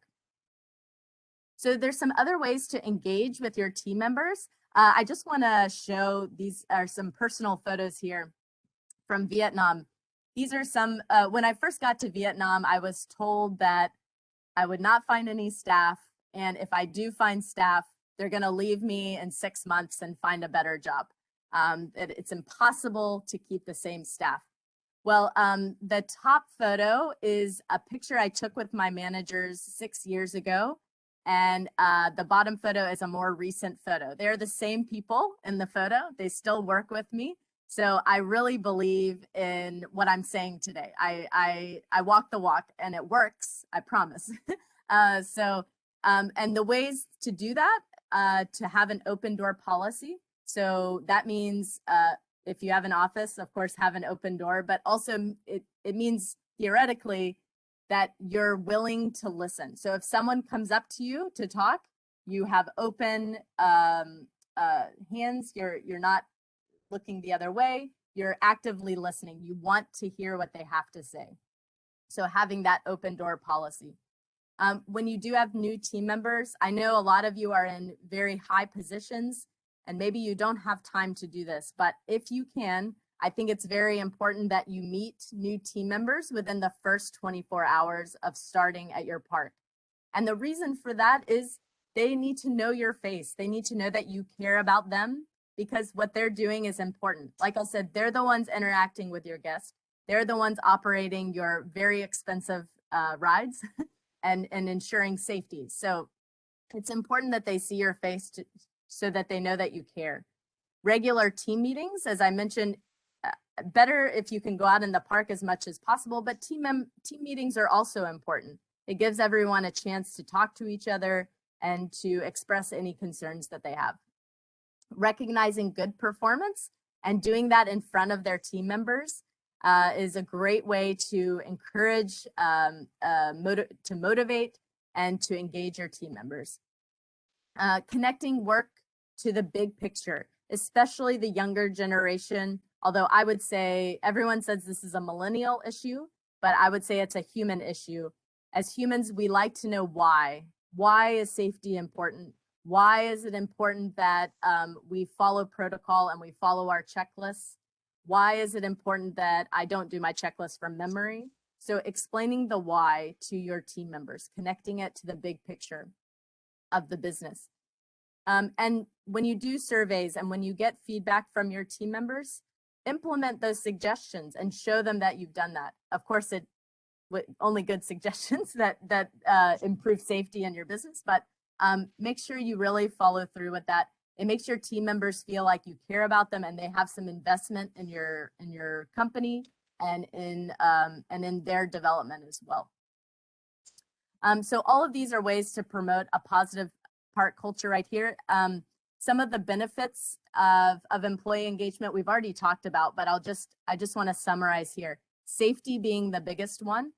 Speaker 3: So there's some other ways to engage with your team members. I just want to show, these are some personal photos here from Vietnam. These are some, when I first got to Vietnam, I was told that I would not find any staff. And if I do find staff, they're going to leave me in 6 months and find a better job. It's impossible to keep the same staff. Well, the top photo is a picture I took with my managers 6 years ago. And the bottom photo is a more recent photo. They're the same people in the photo. They still work with me. So I really believe in what I'm saying today. I walk the walk and it works, I promise. And the ways to do that, to have an open door policy. So that means if you have an office, of course, have an open door, but also it means theoretically that you're willing to listen. So if someone comes up to you to talk, you have open hands, you're not looking the other way, you're actively listening. You want to hear what they have to say. So having that open door policy. When you do have new team members, I know a lot of you are in very high positions and maybe you don't have time to do this, but if you can, I think it's very important that you meet new team members within the first 24 hours of starting at your park. And the reason for that is they need to know your face. They need to know that you care about them because what they're doing is important. Like I said, they're the ones interacting with your guests. They're the ones operating your very expensive rides and ensuring safety. So it's important that they see your face so that they know that you care. Regular team meetings, as I mentioned, better if you can go out in the park as much as possible, but team meetings are also important. It gives everyone a chance to talk to each other and to express any concerns that they have. Recognizing good performance and doing that in front of their team members is a great way to encourage, to motivate and to engage your team members. Connecting work to the big picture, especially the younger generation. Although I would say everyone says this is a millennial issue, but I would say it's a human issue. As humans, we like to know why. Why is safety important? Why is it important that we follow protocol and we follow our checklists? Why is it important that I don't do my checklist from memory? So explaining the why to your team members, connecting it to the big picture of the business. And when you do surveys and when you get feedback from your team members, implement those suggestions and show them that you've done that. Of course, only good suggestions that improve safety in your business, but make sure you really follow through with that. It makes your team members feel like you care about them and they have some investment in your company and in their development as well. So all of these are ways to promote a positive park culture right here. Some of the benefits of employee engagement we've already talked about, but I just want to summarize here. Safety being the biggest one.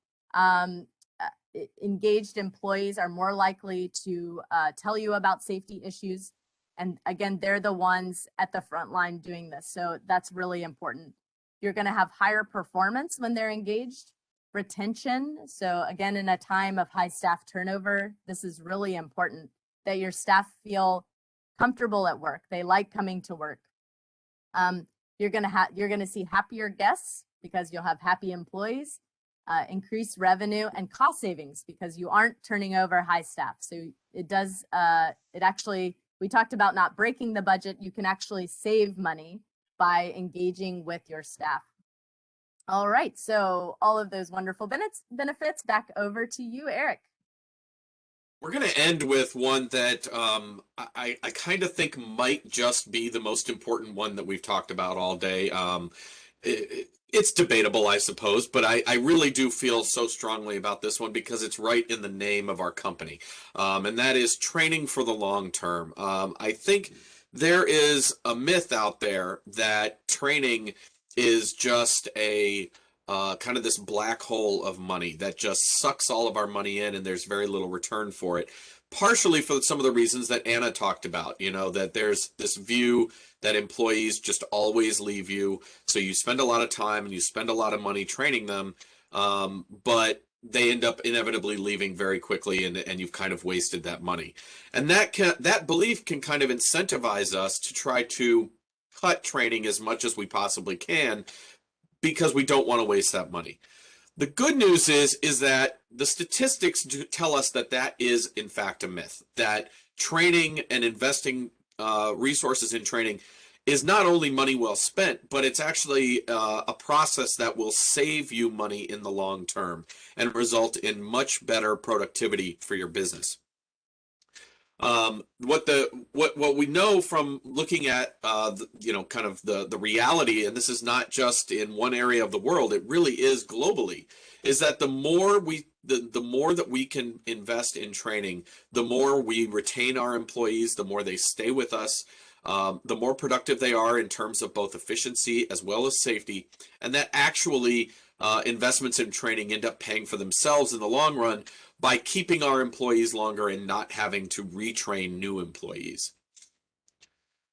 Speaker 3: Engaged employees are more likely to tell you about safety issues. And again, they're the ones at the front line doing this. So that's really important. You're going to have higher performance when they're engaged. Retention. So again, in a time of high staff turnover, this is really important that your staff feel comfortable at work. They like coming to work. You're going to see happier guests because you'll have happy employees, increased revenue and cost savings because you aren't turning over high staff. So it actually, we talked about not breaking the budget. You can actually save money by engaging with your staff. All right, so all of those wonderful benefits, back over to you, Erik.
Speaker 2: We're going to end with one that I kind of think might just be the most important one that we've talked about all day. It's debatable, I suppose, but I really do feel so strongly about this one because it's right in the name of our company, and that is training for the long term. I think there is a myth out there that training is just a kind of this black hole of money that just sucks all of our money in and there's very little return for it. Partially for some of the reasons that Anna talked about, that there's this view that employees just always leave you. So you spend a lot of time and you spend a lot of money training them, but they end up inevitably leaving very quickly and you've kind of wasted that money. And that belief can kind of incentivize us to try to cut training as much as we possibly can because we don't want to waste that money. The good news is that the statistics do tell us that that is in fact a myth, that training and investing resources in training is not only money well spent, but it's actually a process that will save you money in the long term and result in much better productivity for your business. What we know from looking at kind of the reality, and this is not just in one area of the world, it really is globally, is that the more that we can invest in training, the more we retain our employees, the more they stay with us, the more productive they are in terms of both efficiency as well as safety, and that actually investments in training end up paying for themselves in the long run by keeping our employees longer and not having to retrain new employees.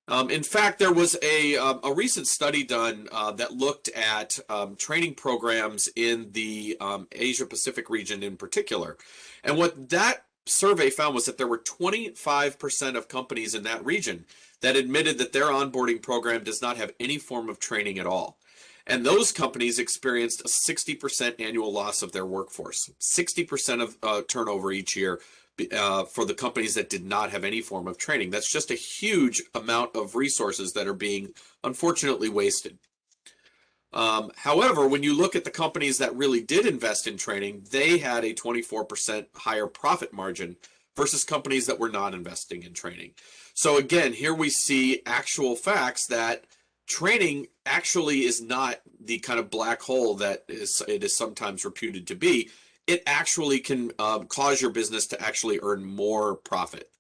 Speaker 2: In fact, there was a recent study done that looked at training programs in the Asia Pacific region in particular. And what that survey found was that there were 25% of companies in that region that admitted that their onboarding program does not have any form of training at all. And those companies experienced a 60% annual loss of their workforce, 60% of turnover each year for the companies that did not have any form of training. That's just a huge amount of resources that are being, unfortunately, wasted. However, when you look at the companies that really did invest in training, they had a 24% higher profit margin versus companies that were not investing in training. So again, here we see actual facts that training actually is not the kind of black hole that it is sometimes reputed to be. It actually can cause your business to actually earn more profit.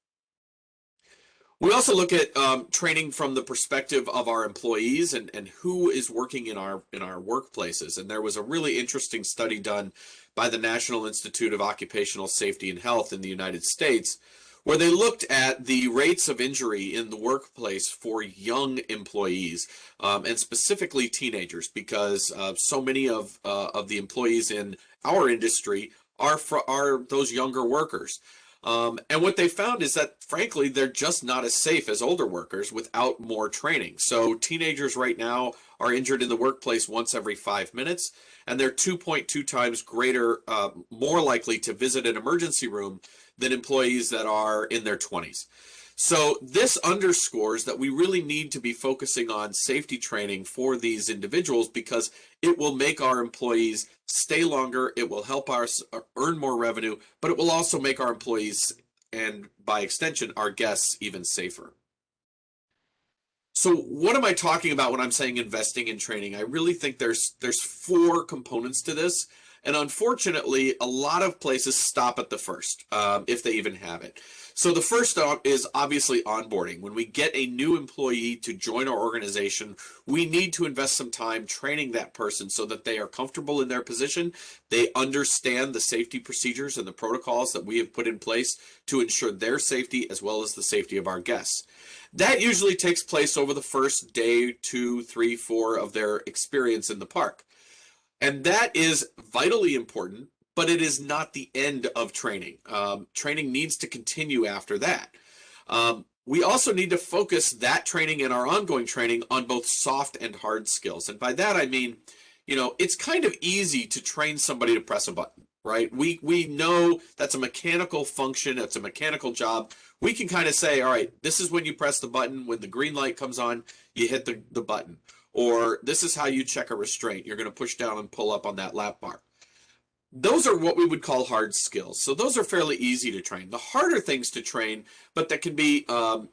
Speaker 2: We also look at training from the perspective of our employees and who is working in our workplaces. And there was a really interesting study done by the National Institute of Occupational Safety and Health in the United States, where they looked at the rates of injury in the workplace for young employees, and specifically teenagers, because so many of the employees in our industry are those younger workers. And what they found is that, frankly, they're just not as safe as older workers without more training. So teenagers right now are injured in the workplace once every 5 minutes, and they're 2.2 times greater, more likely to visit an emergency room than employees that are in their 20s. So this underscores that we really need to be focusing on safety training for these individuals, because it will make our employees stay longer, it will help us earn more revenue, but it will also make our employees, and by extension, our guests, even safer. So what am I talking about when I'm saying investing in training? I really think there's 4 components to this. And unfortunately, a lot of places stop at the first, if they even have it. So the first is obviously onboarding. When we get a new employee to join our organization, we need to invest some time training that person so that they are comfortable in their position. They understand the safety procedures and the protocols that we have put in place to ensure their safety as well as the safety of our guests. That usually takes place over the first day, 2, 3, 4 of their experience in the park. And that is vitally important, but it is not the end of training. Training needs to continue after that. We also need to focus that training and our ongoing training on both soft and hard skills. And by that, I mean, it's kind of easy to train somebody to press a button, right? We know that's a mechanical function, it's a mechanical job. We can kind of say, all right, this is when you press the button. When the green light comes on, you hit the button. Or this is how you check a restraint. You're going to push down and pull up on that lap bar. Those are what we would call hard skills. So those are fairly easy to train. The harder things to train, but that can be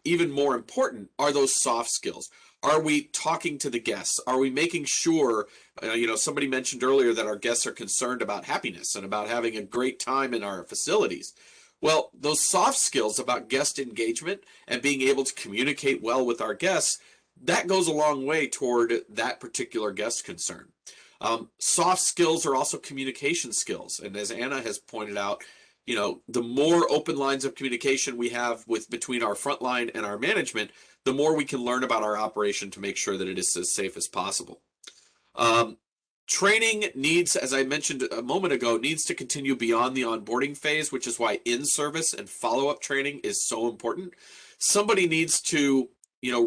Speaker 2: even more important, are those soft skills. Are we talking to the guests? Are we making sure, somebody mentioned earlier that our guests are concerned about happiness and about having a great time in our facilities? Well, those soft skills about guest engagement and being able to communicate well with our guests, that goes a long way toward that particular guest concern. Soft skills are also communication skills. And as Anna has pointed out, the more open lines of communication we have between our frontline and our management, the more we can learn about our operation to make sure that it is as safe as possible. Training needs, as I mentioned a moment ago, needs to continue beyond the onboarding phase, which is why in-service and follow-up training is so important. Somebody needs to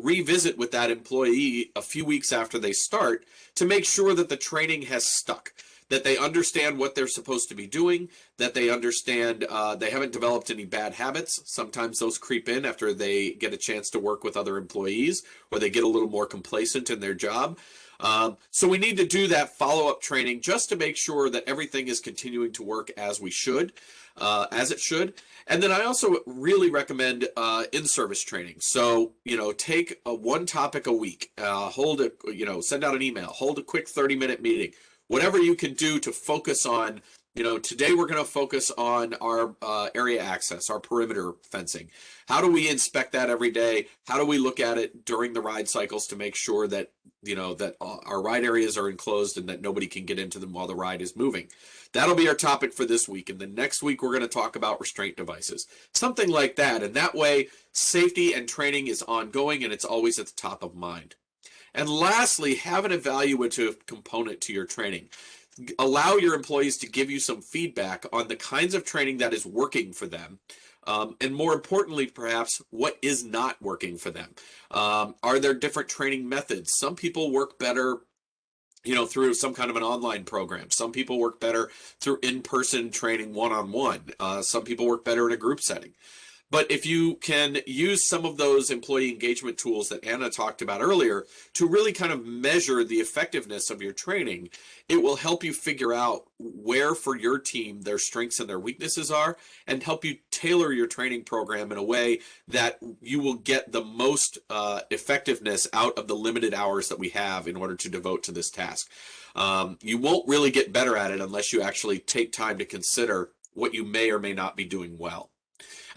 Speaker 2: revisit with that employee a few weeks after they start to make sure that the training has stuck, that they understand what they're supposed to be doing, that they understand they haven't developed any bad habits. Sometimes those creep in after they get a chance to work with other employees, or they get a little more complacent in their job. So we need to do that follow-up training just to make sure that everything is continuing to work as we should, as it should. And then I also really recommend in-service training. So, take one topic a week, send out an email, hold a quick 30-minute meeting, whatever you can do to focus on, Today we're going to focus on our area access, our perimeter fencing. How do we inspect that every day? How do we look at it during the ride cycles to make sure that, that our ride areas are enclosed and that nobody can get into them while the ride is moving? That'll be our topic for this week. And then next week, we're going to talk about restraint devices, something like that. And that way, safety and training is ongoing and it's always at the top of mind. And lastly, have an evaluative component to your training. Allow your employees to give you some feedback on the kinds of training that is working for them. And more importantly, perhaps, what is not working for them. Are there different training methods? Some people work better through some kind of an online program. Some people work better through in-person training one-on-one. Some people work better in a group setting. But if you can use some of those employee engagement tools that Anna talked about earlier to really kind of measure the effectiveness of your training, it will help you figure out where for your team their strengths and their weaknesses are and help you tailor your training program in a way that you will get the most effectiveness out of the limited hours that we have in order to devote to this task. You won't really get better at it unless you actually take time to consider what you may or may not be doing well.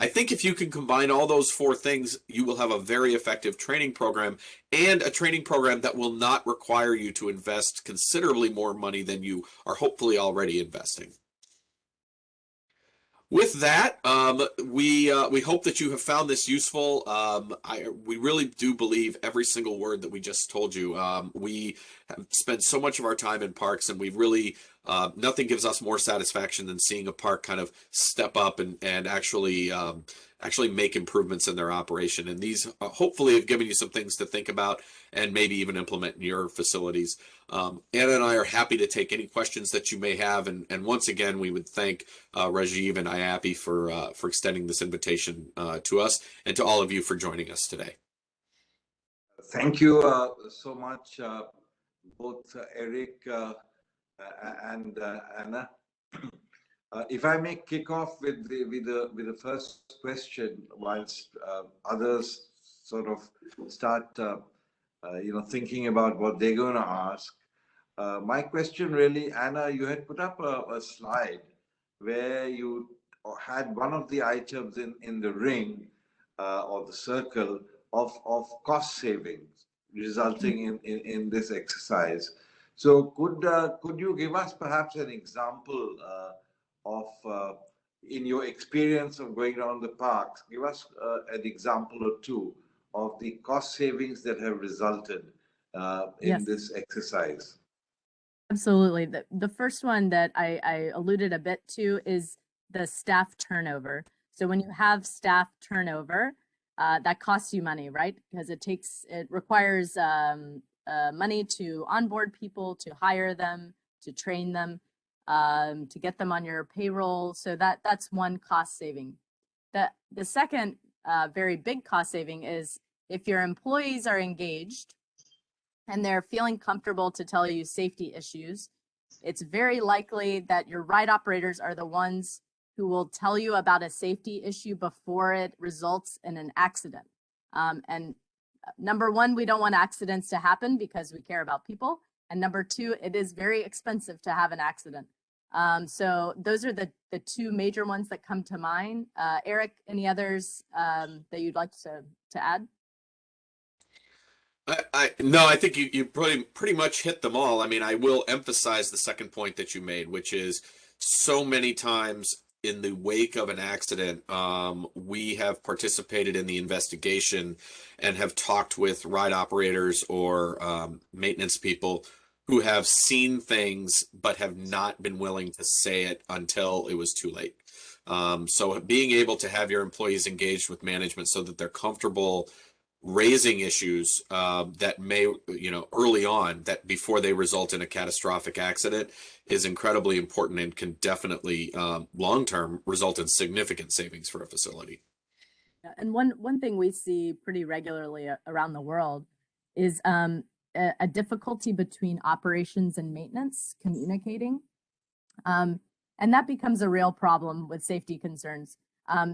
Speaker 2: I think if you can combine all those four things, you will have a very effective training program and a training program that will not require you to invest considerably more money than you are hopefully already investing. With that, we hope that you have found this useful. We really do believe every single word that we just told you. We have spent so much of our time in parks, and we've really nothing gives us more satisfaction than seeing a park kind of step up and actually make improvements in their operation. And these hopefully have given you some things to think about and maybe even implement in your facilities. Anna and I are happy to take any questions that you may have. And once again, we would thank Rajiv and IAAPI for extending this invitation to us and to all of you for joining us today.
Speaker 1: Thank you so much, both Erik and Anna. If I may kick off with the first question, whilst others sort of start thinking about what they're going to ask. My question really, Anna, you had put up a slide where you had one of the items in the ring or the circle of cost savings resulting in this exercise. So could you give us perhaps an example of in your experience of going around the parks, give us an example or two of the cost savings that have resulted in this exercise?
Speaker 3: Absolutely. The first one that I alluded a bit to is the staff turnover. So when you have staff turnover, that costs you money, right? Because it requires money to onboard people, to hire them, to train them, to get them on your payroll. So that's one cost saving. The second very big cost saving is if your employees are engaged and they're feeling comfortable to tell you safety issues, it's very likely that your ride operators are the ones who will tell you about a safety issue before it results in an accident. And number one, we don't want accidents to happen because we care about people. And number two, it is very expensive to have an accident. So those are the two major ones that come to mind. Erik, any others that you'd like to add?
Speaker 2: No, I think you pretty much hit them all. I mean, I will emphasize the second point that you made, which is so many times in the wake of an accident, we have participated in the investigation and have talked with ride operators or maintenance people who have seen things but have not been willing to say it until it was too late. So being able to have your employees engaged with management so that they're comfortable raising issues that may, early on, that before they result in a catastrophic accident is incredibly important and can definitely long-term result in significant savings for a facility.
Speaker 3: And one thing we see pretty regularly around the world is a difficulty between operations and maintenance communicating. And that becomes a real problem with safety concerns.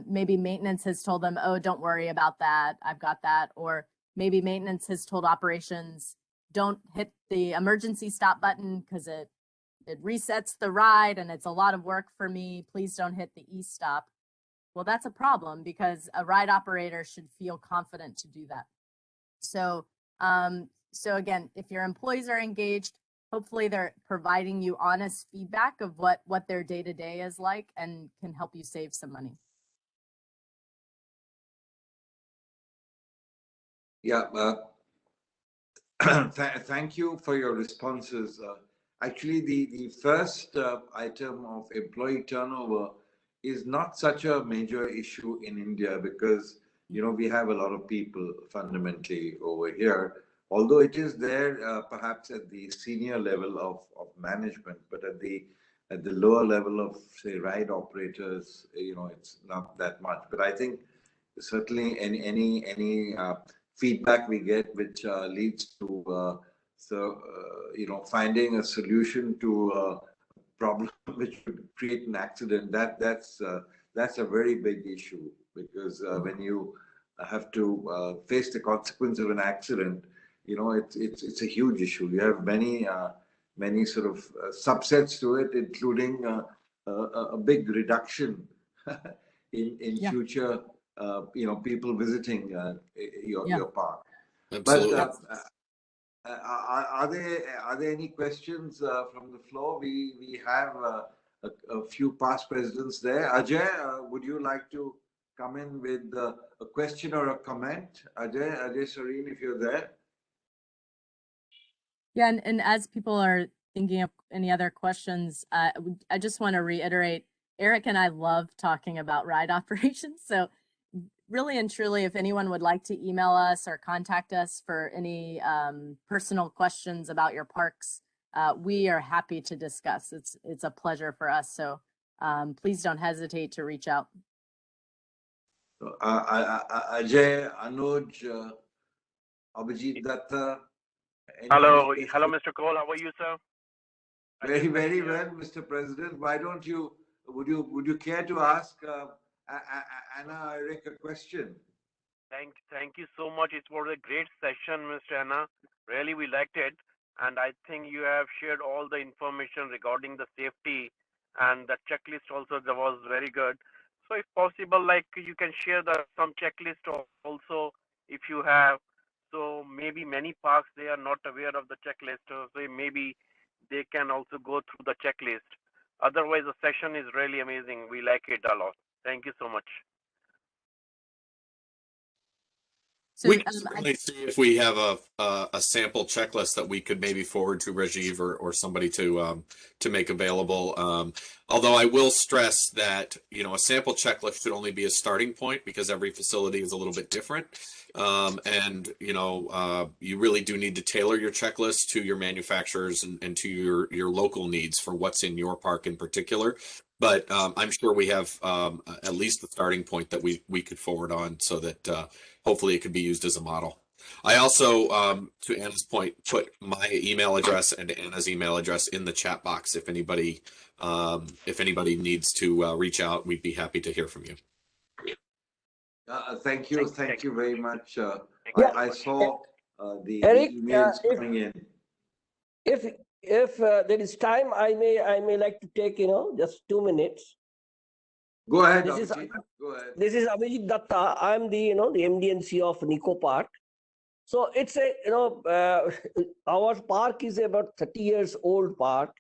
Speaker 3: Maybe maintenance has told them, oh, don't worry about that, I've got that. Or maybe maintenance has told operations, don't hit the emergency stop button because it it resets the ride and it's a lot of work for me. Please don't hit the e-stop. Well, that's a problem because a ride operator should feel confident to do that. So, so again, if your employees are engaged, hopefully they're providing you honest feedback of what their day-to-day is like and can help you save some money.
Speaker 1: Yeah, thank you for your responses. Actually, the first item of employee turnover is not such a major issue in India because, you know, we have a lot of people fundamentally over here, although it is there perhaps at the senior level of management, but at the lower level of, say, ride operators, you know, it's not that much. But I think certainly any feedback we get which leads to you know, finding a solution to a problem which would create an accident, that's a very big issue, because when you have to face the consequence of an accident, you know, it's a huge issue. You have many sort of subsets to it, including a big reduction in future you know, people visiting your park.
Speaker 2: Absolutely.
Speaker 1: But are there any questions from the floor? We have a few past presidents there. Ajay, would you like to come in with a question or a comment? Ajay Sareen, if you're there.
Speaker 3: Yeah, and as people are thinking of any other questions, I just want to reiterate, Erik and I love talking about ride operations. So really and truly, if anyone would like to email us or contact us for any personal questions about your parks, we are happy to discuss. It's a pleasure for us. So please don't hesitate to reach out.
Speaker 1: Ajay, Anuj, Abhijit Datta.
Speaker 4: Hello, Mr. Cole. How are you, sir?
Speaker 1: Very well, Mr. President. Why don't you? Would you care to ask Anna, Erik, a question?
Speaker 4: Thank you so much. It was a great session, Mr. Anna. Really, we liked it, and I think you have shared all the information regarding the safety and the checklist also. That was very good. So, if possible, like you can share some checklist also if you have. So maybe many parks they are not aware of the checklist, so maybe they can also go through the checklist. Otherwise, the session is really amazing. We like it a lot. Thank you so much.
Speaker 3: So,
Speaker 2: we can certainly see if we have a sample checklist that we could maybe forward to Rajiv or somebody to make available. Although I will stress that, you know, a sample checklist should only be a starting point because every facility is a little bit different. And, you know, you really do need to tailor your checklist to your manufacturers and to your local needs for what's in your park in particular. But I'm sure we have at least the starting point that we could forward on so that hopefully it could be used as a model. I also, to Anna's point, put my email address and Anna's email address in the chat box. If anybody needs to reach out, we'd be happy to hear from you.
Speaker 1: Thank you very much. I saw the
Speaker 5: Erik,
Speaker 1: emails coming in.
Speaker 5: If there is time, I may like to take, you know, just 2 minutes.
Speaker 1: Go ahead,
Speaker 5: This
Speaker 1: Abhijit. Go ahead.
Speaker 5: This is Abhijit Datta. I'm the, you know, the MD and CEO of Nico Park. So it's a, you know, our park is about 30 years old park,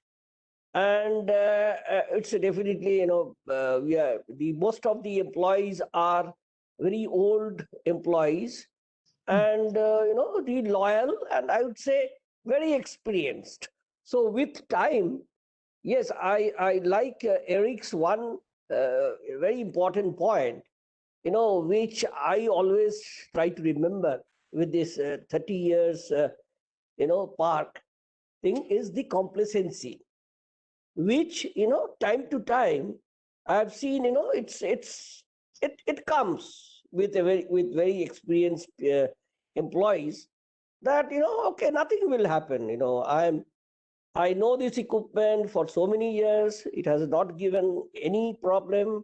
Speaker 5: and it's definitely, you know, most of the employees are very old employees, and you know, the loyal, and I would say very experienced. So with time, yes, I like Erik's one very important point, you know, which I always try to remember with this 30 years, you know, park thing, is the complacency, which, you know, time to time I've seen, you know, it comes with very experienced employees that, you know, okay, nothing will happen. You know, I know this equipment for so many years. It has not given any problem.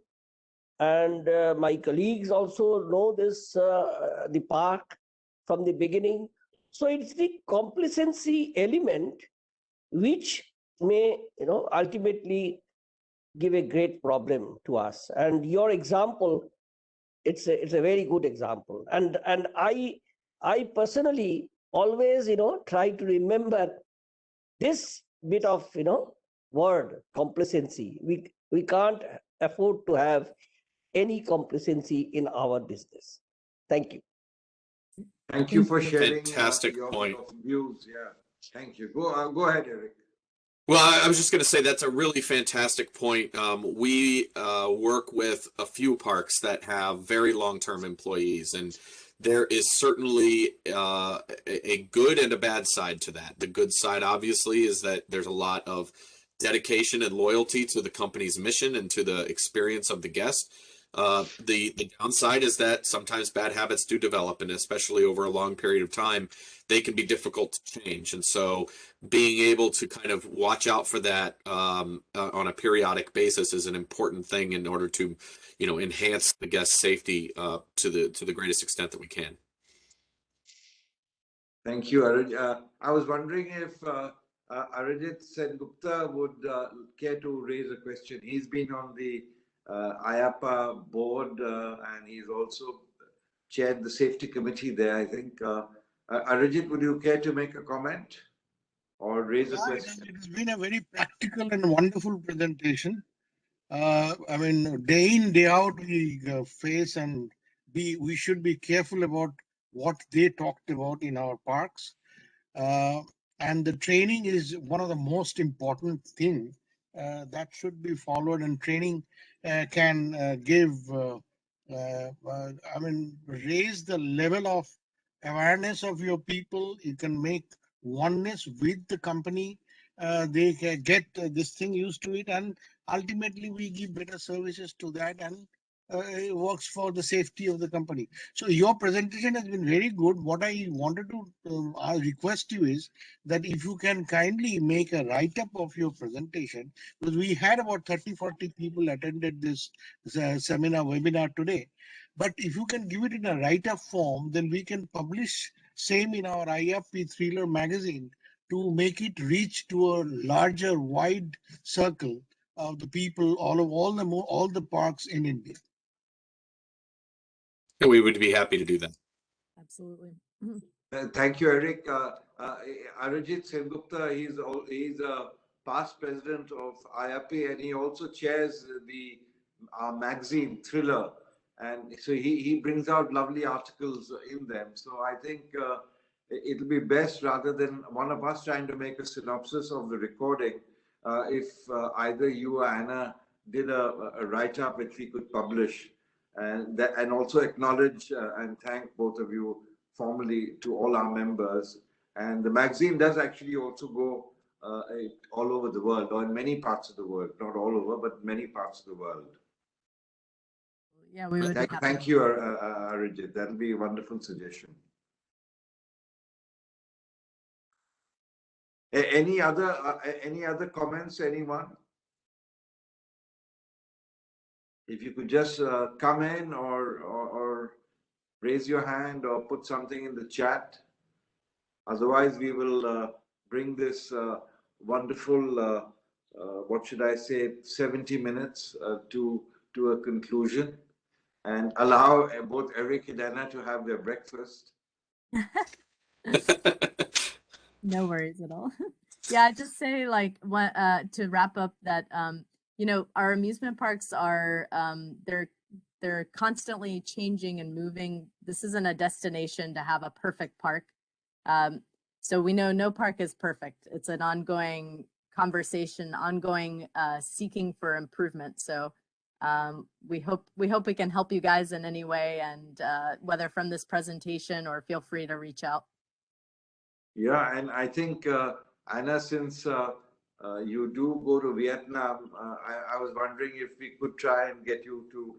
Speaker 5: And my colleagues also know this, the park from the beginning. So it's the complacency element which may ultimately give a great problem to us. And your example, it's a very good example. And I personally always try to remember this bit of word complacency. We can't afford to have any complacency in our business. Thank you.
Speaker 1: Thank you for sharing
Speaker 2: Fantastic
Speaker 1: your
Speaker 2: point.
Speaker 1: views. Yeah, thank you. Go ahead, Erik.
Speaker 2: Well, I was just going to say that's a really fantastic point. We work with a few parks that have very long-term employees, and there is certainly a good and a bad side to that. The good side, obviously, is that there's a lot of dedication and loyalty to the company's mission and to the experience of the guest. The downside is that sometimes bad habits do develop, and especially over a long period of time, they can be difficult to change. And so being able to kind of watch out for that on a periodic basis is an important thing in order to, enhance the guest safety to the greatest extent that we can.
Speaker 1: Thank you, Arijit. I was wondering if Arijit Sengupta would care to raise a question. He's been on the IAAPI board and he's also chaired the safety committee there, I think. Arijit, would you care to make a comment or raise a question?
Speaker 6: It has been a very practical and wonderful presentation. I mean, day in, day out, we face and we should be careful about what they talked about in our parks. And the training is one of the most important thing that should be followed, and training can give, raise the level of awareness of your people. You can make oneness with the company. They can get this thing used to it, and ultimately we give better services to that, and it works for the safety of the company. So your presentation has been very good. What I wanted to I'll request you is that if you can kindly make a write-up of your presentation, because we had about 30-40 people attended this webinar today. But if you can give it in a write-up form, then we can publish same in our IAAPI Thriller magazine to make it reach to a larger, wide circle of the people, all the parks in India.
Speaker 2: And we would be happy to do that.
Speaker 3: Absolutely.
Speaker 1: Thank you, Erik. Arijit Sengupta, he's a past president of IAAPI and he also chairs the magazine Thriller. And so he brings out lovely articles in them. So I think it'll be best, rather than one of us trying to make a synopsis of the recording, if either you or Anna did a write-up which we could publish, and also acknowledge and thank both of you formally to all our members. And the magazine does actually also go all over the world, or in many parts of the world, not all over, but many parts of the world.
Speaker 3: Yeah, we would.
Speaker 1: Thank you, Arijit. That'll be a wonderful suggestion. Any other comments, anyone? If you could just come in or raise your hand or put something in the chat. Otherwise, we will bring this wonderful, what should I say, 70 minutes to a conclusion, and allow both Erik and Anna to have their breakfast.
Speaker 3: No worries at all. Yeah, I just say to wrap up that our amusement parks are they're constantly changing and moving. This isn't a destination to have a perfect park. So we know no park is perfect. It's an ongoing conversation, ongoing seeking for improvement. So we hope we can help you guys in any way, and whether from this presentation or feel free to reach out.
Speaker 1: Yeah, and I think Anna, since you do go to Vietnam, I was wondering if we could try and get you to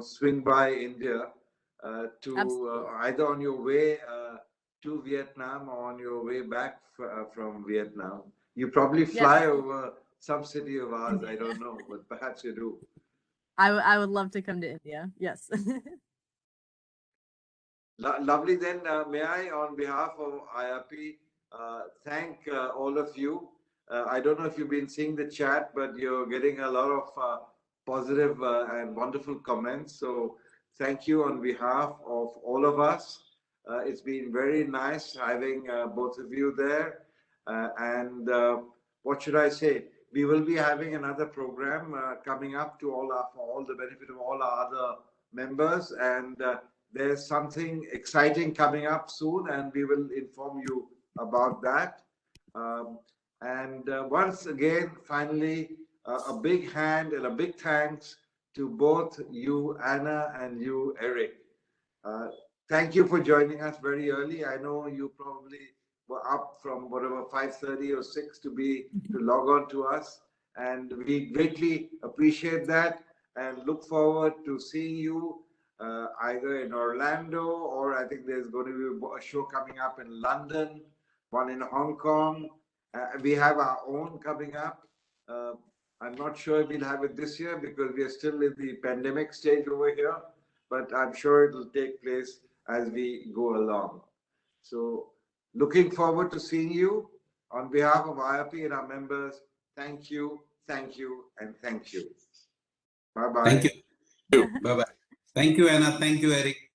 Speaker 1: swing by India to either on your way to Vietnam or on your way back from Vietnam. You probably fly over some city of ours, I don't know, but perhaps you do.
Speaker 3: I would love to come to India. Yes.
Speaker 1: Lovely. Then may I, on behalf of IAAPI, thank all of you. I don't know if you've been seeing the chat, but you're getting a lot of positive and wonderful comments. So thank you on behalf of all of us. It's been very nice having both of you there. And what should I say? We will be having another program coming up to for all the benefit of all our other members. And there's something exciting coming up soon, and we will inform you about that. Once again, finally, a big hand and a big thanks to both you, Anna, and you, Erik. Thank you for joining us very early. I know you probably were up from whatever 5:30 or 6 to log on to us, and we greatly appreciate that and look forward to seeing you either in Orlando, or I think there's going to be a show coming up in London, one in Hong Kong. We have our own coming up. I'm not sure if we'll have it this year because we are still in the pandemic stage over here, but I'm sure it will take place as we go along. So looking forward to seeing you. On behalf of IAAPI and our members, thank you, and thank you. Bye-bye.
Speaker 7: Thank you. Bye-bye. Thank you, Anna. Thank you, Erik.